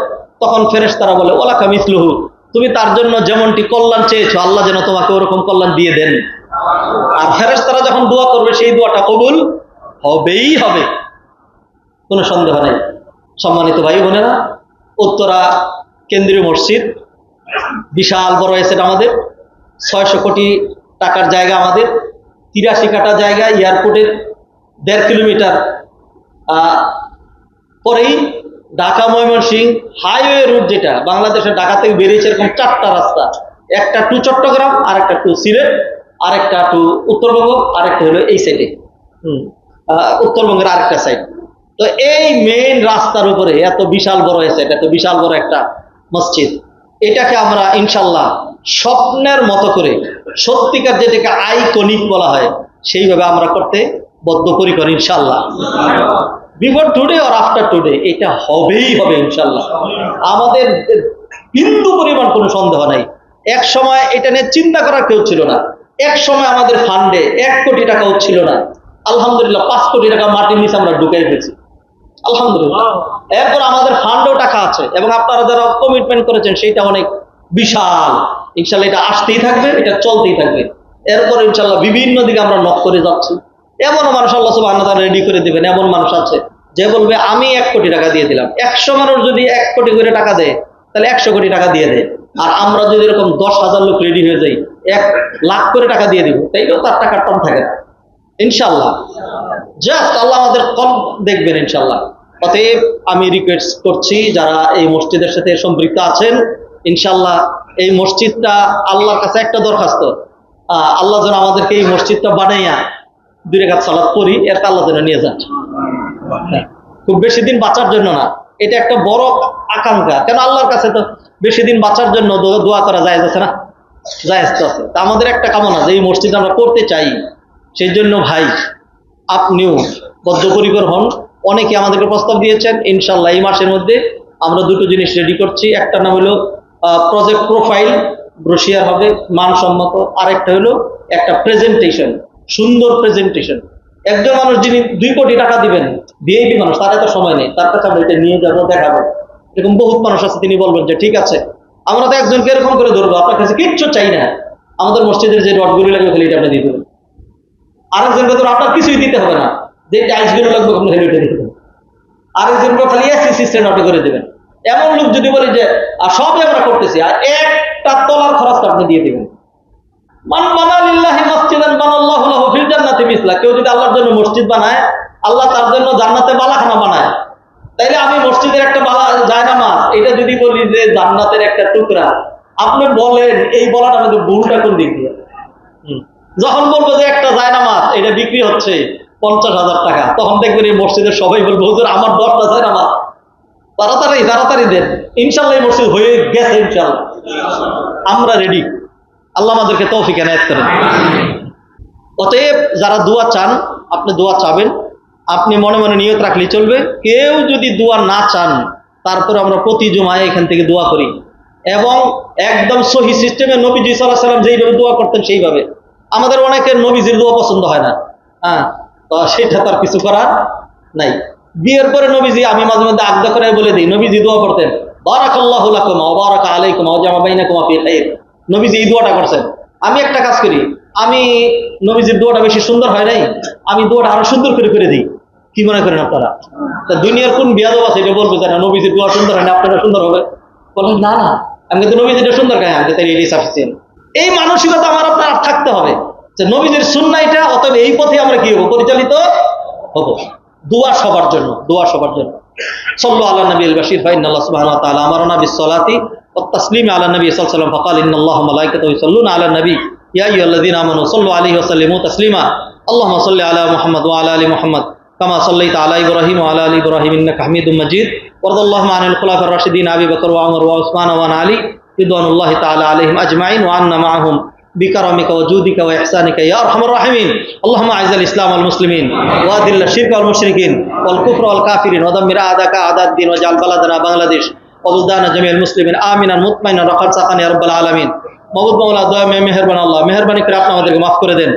তখন ফেরেশতারা বলে ওয়ালাকা মিসলুহু, তুমি তার জন্য যেমনটি কল্যাণ চেয়েছো, আল্লাহ যেন তোমাকে ওরকম কল্যাণ দিয়ে দেন। আর ফেরেশতারা যখন দোয়া করবে, সেই দোয়াটা কবুল হবেই হবে, কোনো সন্দেহ নেই। সম্মানিত ভাই বোনেরা, উত্তরা কেন্দ্রীয় মসজিদ, বিশাল বড় এসেট আমাদের। 600 কোটি টাকার জায়গা আমাদের, 83 কাঠা জায়গা, এয়ারপোর্টের 1.5 কিলোমিটার পরেই ঢাকা ময়মনসিংহ হাইওয়ে রুট, যেটা বাংলাদেশের ঢাকা থেকে বেরিয়েছে এরকম 4টা রাস্তা, একটা টু চট্টগ্রাম, আর একটা টু সিলেট, আর একটা টু উত্তরবঙ্গ, আর একটা হলো এই সাইডে উত্তরবঙ্গের আরেকটা সাইড। তো এই মেইন রাস্তার উপরে এত বিশাল বড় এসেট, এত বিশাল বড় একটা মসজিদ, এটাকে আমরা ইনশাল্লাহ স্বপ্নের মতো করে সত্যিকার যেটাকে আইকনিক বলা হয় সেইভাবে আমরা করতে বদ্ধপরিকর ইনশাল্লাহ। বিফোর টুডে আর আফটার টুডে এটা হবেই হবে ইনশাল্লাহ, আমাদের বিন্দু পরিমাণ কোনো সন্দেহ নাই। এক সময় এটা নিয়ে চিন্তা করার কেউ ছিল না, এক সময় আমাদের ফান্ডে 1 কোটি টাকাও ছিল না, আলহামদুলিল্লাহ 5 কোটি টাকা মাটির নিচে আমরা ঢুকাই ফেলছি আলহামদুলিল্লাহ। এরপর আমাদের ফান্ডেও টাকা আছে, এবং আপনারা যারা কমিটমেন্ট করেছেন সেইটা অনেক বিশাল, ইনশাল্লাহ এটা আসতেই থাকবে, এটা চলতেই থাকবে। এরপর ইনশাল্লাহ বিভিন্ন দিকে আমরা নক করে যাচ্ছি। এমন মানুষ আল্লাহ সুবহানাহু ওয়া তাআলা রেডি করে দিবেন, এমন মানুষ আছে যে বলবে আমি 1 কোটি টাকা দিয়ে দিলাম। 100 মানুষ যদি 1 কোটি করে টাকা দেয় তাহলে 100 কোটি টাকা দিয়ে দেয়। আর আমরা যদি এরকম 10,000 লোক রেডি হয়ে যাই 1 লাখ করে টাকা দিয়ে দিব, তাইলেও তার টাকার কম থাকে না ইনশাল্লাহ। জাস্ট আল্লাহ আমাদের কম দেখবেন ইনশাল্লাহ। অতএব আমি রিকোয়েস্ট করছি যারা এই মসজিদের সাথে সম্পৃক্ত আছেন, ইনশাল্লাহ এই মসজিদটা আল্লাহর কাছে একটা দরখাস্ত, আল্লাহ যেন আমাদেরকে এই মসজিদটা বানাইয়া 2 রাকাত সালাত পড়ি, এর আল্লাহ যেন নিয়ে যান। খুব বেশি দিন বাঁচার জন্য না, এটা একটা বড় আকাঙ্ক্ষা। কেন আল্লাহর কাছে তো বেশি দিন বাঁচার জন্য দোয়া করা জায়েজ আছে না? জায়েজ তো আছে। তা আমাদের একটা কামনা যে এই মসজিদ আমরা করতে চাই, সেই জন্য ভাই আপনিও বদ্ধপরিকর হন। অনেকে আমাদেরকে প্রস্তাব দিয়েছেন, ইনশাল্লাহ এই মাসের মধ্যে আমরা 2টো জিনিস রেডি করছি। একটা নাম হলো প্রজেক্ট প্রোফাইল, ব্রোশিয়ার হবে মানসম্মত, আরেকটা হলো একটা প্রেজেন্টেশন, সুন্দর প্রেজেন্টেশন। একজন মানুষ যিনি 2 কোটি টাকা দিবেন, ভিআইপি মানুষ, তার এত সময় নেই, তার কাছে আমরা এটা নিয়ে যাবো, দেখাবো। এরকম বহুত মানুষ আছে, তিনি বলবেন যে ঠিক আছে আমরা তো একজনকে এরকম করে ধরবো, আপনার কাছে কিচ্ছু চাই না, আমাদের মসজিদের যে রডগুলি লাগবে খালি এটা আপনি দিয়ে দেবেন। আরেকজনকে ধরো আপনার কিছুই দিতে হবে না, যে টাইলসগুলো লাগবে আপনি খালি ওইটা দিয়ে দেবেন। আরেকজনকে খালি এসি সিস্টেম আপনি করে দেবেন। এমন লোক যদি বলি যে সবই আমরা করতেছি, আর একটা তলার খরচটা আপনি দিয়ে দেবেন। মান বানা লিল্লাহি মাসজিদান বানাল্লাহু লাহু ফিল জান্নাতি মিসলা, কেউ যদি আল্লাহর জন্য মসজিদ বানায়, আল্লাহ তার জন্য জান্নাতে বালাখানা বানায়। তাইলে আমি মসজিদের একটা বালা জায়নামাজ, এটা যদি বলি যে জান্নাতের একটা টুকরা, আপনি বলেন এই বলাটা আমাদের ভুলটা কোন দিক দিয়ে? যখন বলবো যে একটা জায়নামাজ এটা বিক্রি হচ্ছে 50,000 টাকা, তখন দেখবেন এই মসজিদের সবাই বলবো হুজুর আমার 10টা জায়নামাজ তাড়াতাড়ি দেন। ইনশাল্লাহ এই মসজিদ হয়ে গেছে ইনশাল্লাহ, আমরা রেডি। আল্লাহ আমাদেরকে তৌফিক এনায়েত করেন। অতএব যারা দোয়া চান, আপনি দোয়া চাবেন, আপনি মনে মনে নিয়ত রাখলেই চলবে। কেউ যদি দোয়া না চান, তারপর আমরা প্রতি জুমায় এখান থেকে দোয়া করি, এবং একদম সহি সিস্টেমে নবীজি সাল্লাল্লাহু আলাইহি ওয়াসাল্লাম যেইভাবে দোয়া করতেন সেইভাবে। আমাদের অনেকের নবীজির দোয়া পছন্দ হয় না, তো সেটা তার কিছু করার নাই। বিয়ের পরে নবীজি, আমি মাঝে মধ্যে আজ্ঞা করে বলে দিই, নবীজি দোয়া করতেন বারাকাল্লাহু লাকুম ওয়া বারাকা আলাইকুম ওয়া জামা বাইনাকুম ফি খাইর। নবীজি এই দোয়াটা করছেন। আমি একটা কাজ করি, আমি নবীজির দোয়াটা বেশি সুন্দর হয় নাই, আমি দোয়াটা আরো সুন্দর করে দিই। কি মনে করেন আপনারা? তা দুনিয়ার কোন বিয়াদব আছে এটা বলবে যে না নবীজির দোয়া সুন্দর হয় না, আপনারা সুন্দর হবে? বলেন না না, আমি কিন্তু নবীজিটা সুন্দর খাই, আমি তাই এটাই সাফিসিয়েন্ট। এই মানসিকতা আমার আপনার থাকতে হবে যে নবীজির সুন্নাহ এটা, অতএব এই পথে আমরা কি হবো, পরিচালিত হবো। দোয়া সবার জন্য, দোয়া সবার জন্য। সাল্লু আলা নবিল বাশির ফাইনাল্লাহ সুবহানাহু ওয়া তাআলা আমারনা বিসসালাতি ওয়াত তাসলিমি আলা নবী সাল্লাল্লাহু আলাইহি ওয়াসাল্লাম ফাকাল ইন্নাল্লাহা ওয়া মালাইকাতাহু ইউসাল্লুনা আলা নবী ইয়া আইয়ুহাল্লাযীনা আমানু সাল্লু আলাইহি ওয়া সাল্লিমু তাসলিমা আল্লাহুম্মা সাল্লি আলা মুহাম্মদ ওয়া আলা আলি মুহাম্মদ কামা সাল্লাইতা আলা ইব্রাহিম ওয়া আলা আলি ইব্রাহিম ইন্নাকা হামিদুম মাজিদ ওয়ারদাল্লাহু আনিল খুলাফার রাশিদিন আবি বকর ওয়া ওমর ওয়া উসমান ওয়া আলী রিদওয়ানুল্লাহি তাআলা আলাইহিম আজমাইন ওয়া আন্না মাআহুম بكرمك وجودك وإحسانك يا أرحم الراحمين. اللهم أعز الإسلام والمسلمين وأذل الشرك والمشركين والكفر والكافرين ودمر أعداءك أعداء الدين واجعل بلدنا بنغلاديش وبلدان جميع المسلمين آمنا مطمئنا رخاء سخاء يا رب العالمين. মাহবুব মাওলা দয়া মেহেরবান আল্লাহ, মেহেরবানি করে আপনি আমাদেরকে মাফ করে দেন।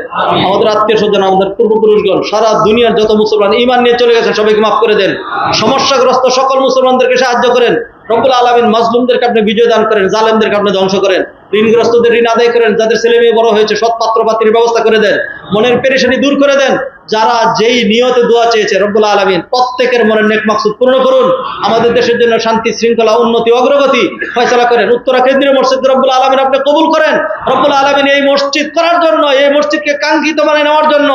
আমাদের আত্মীয় স্বজন, আমাদের পূর্বপুরুষগণ, সারা দুনিয়ার যত মুসলমান ঈমান নিয়ে চলে গেছেন সবাইকে মাফ করে দেন। সমস্যাগ্রস্ত সকল মুসলমানদেরকে সাহায্য করেন রব্বুল আলামিন। মাজলুমদেরকে আপনি বিজয় দান করেন, জালেমদেরকে আপনি ধ্বংস করেন। ঋণগ্রস্তদের ঋণ আদায় করেন, যাদের ছেলে মেয়ে বড় হয়েছে সৎ পাত্র পাত্রীর ব্যবস্থা করে দেন। মনের পেরেশানি দূর করে দেন। যারা যেই নিয়তে দোয়া চেয়েছে রব্বুল আলামিন প্রত্যেকের মনের নেক মাকসুদ পূর্ণ করুন। আমাদের দেশের জন্য শান্তি, শৃঙ্খলা, উন্নতি, অগ্রগতি ফয়সালা করেন। উত্তরা কেন্দ্রীয় মসজিদ রব্বুল আলামিন আপনি কবুল করেন। রব্বুল আলামিন এই মসজিদ করার জন্য, এই মসজিদকে কাঙ্ক্ষিত বানিয়ে নেওয়ার জন্য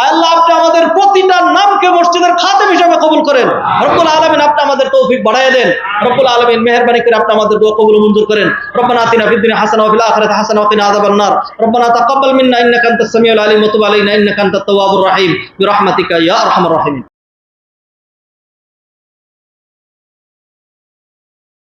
আল্লাহ আপনি আমাদের প্রতিটা নামকে মসজিদের খাদেম হিসেবে কবুল করেন। রব্বুল আলামিন আপনি আমাদের তৌফিক বাড়াইয়া দেন। রব্বুল আলামিন মেহেরবানি করে আপনি আমাদের দোয়া কবুল মঞ্জুর করেন। রব্বানা আতিনা ফিদ দুনিয়া হাসানাহ ওয়া ফিল আখিরাতি হাসানাহ ওয়া কিনা আযাবান নার। রব্বানা তাকাব্বাল মিন্না ইন্নাকা আনতাস সামিউল আলিম ওয়া তুব আলাইনা ইন্নাকা আনতাত তাওয়াবুর রহিম বিরহমাতিকা ইয়া আরহামার রাহিমিন।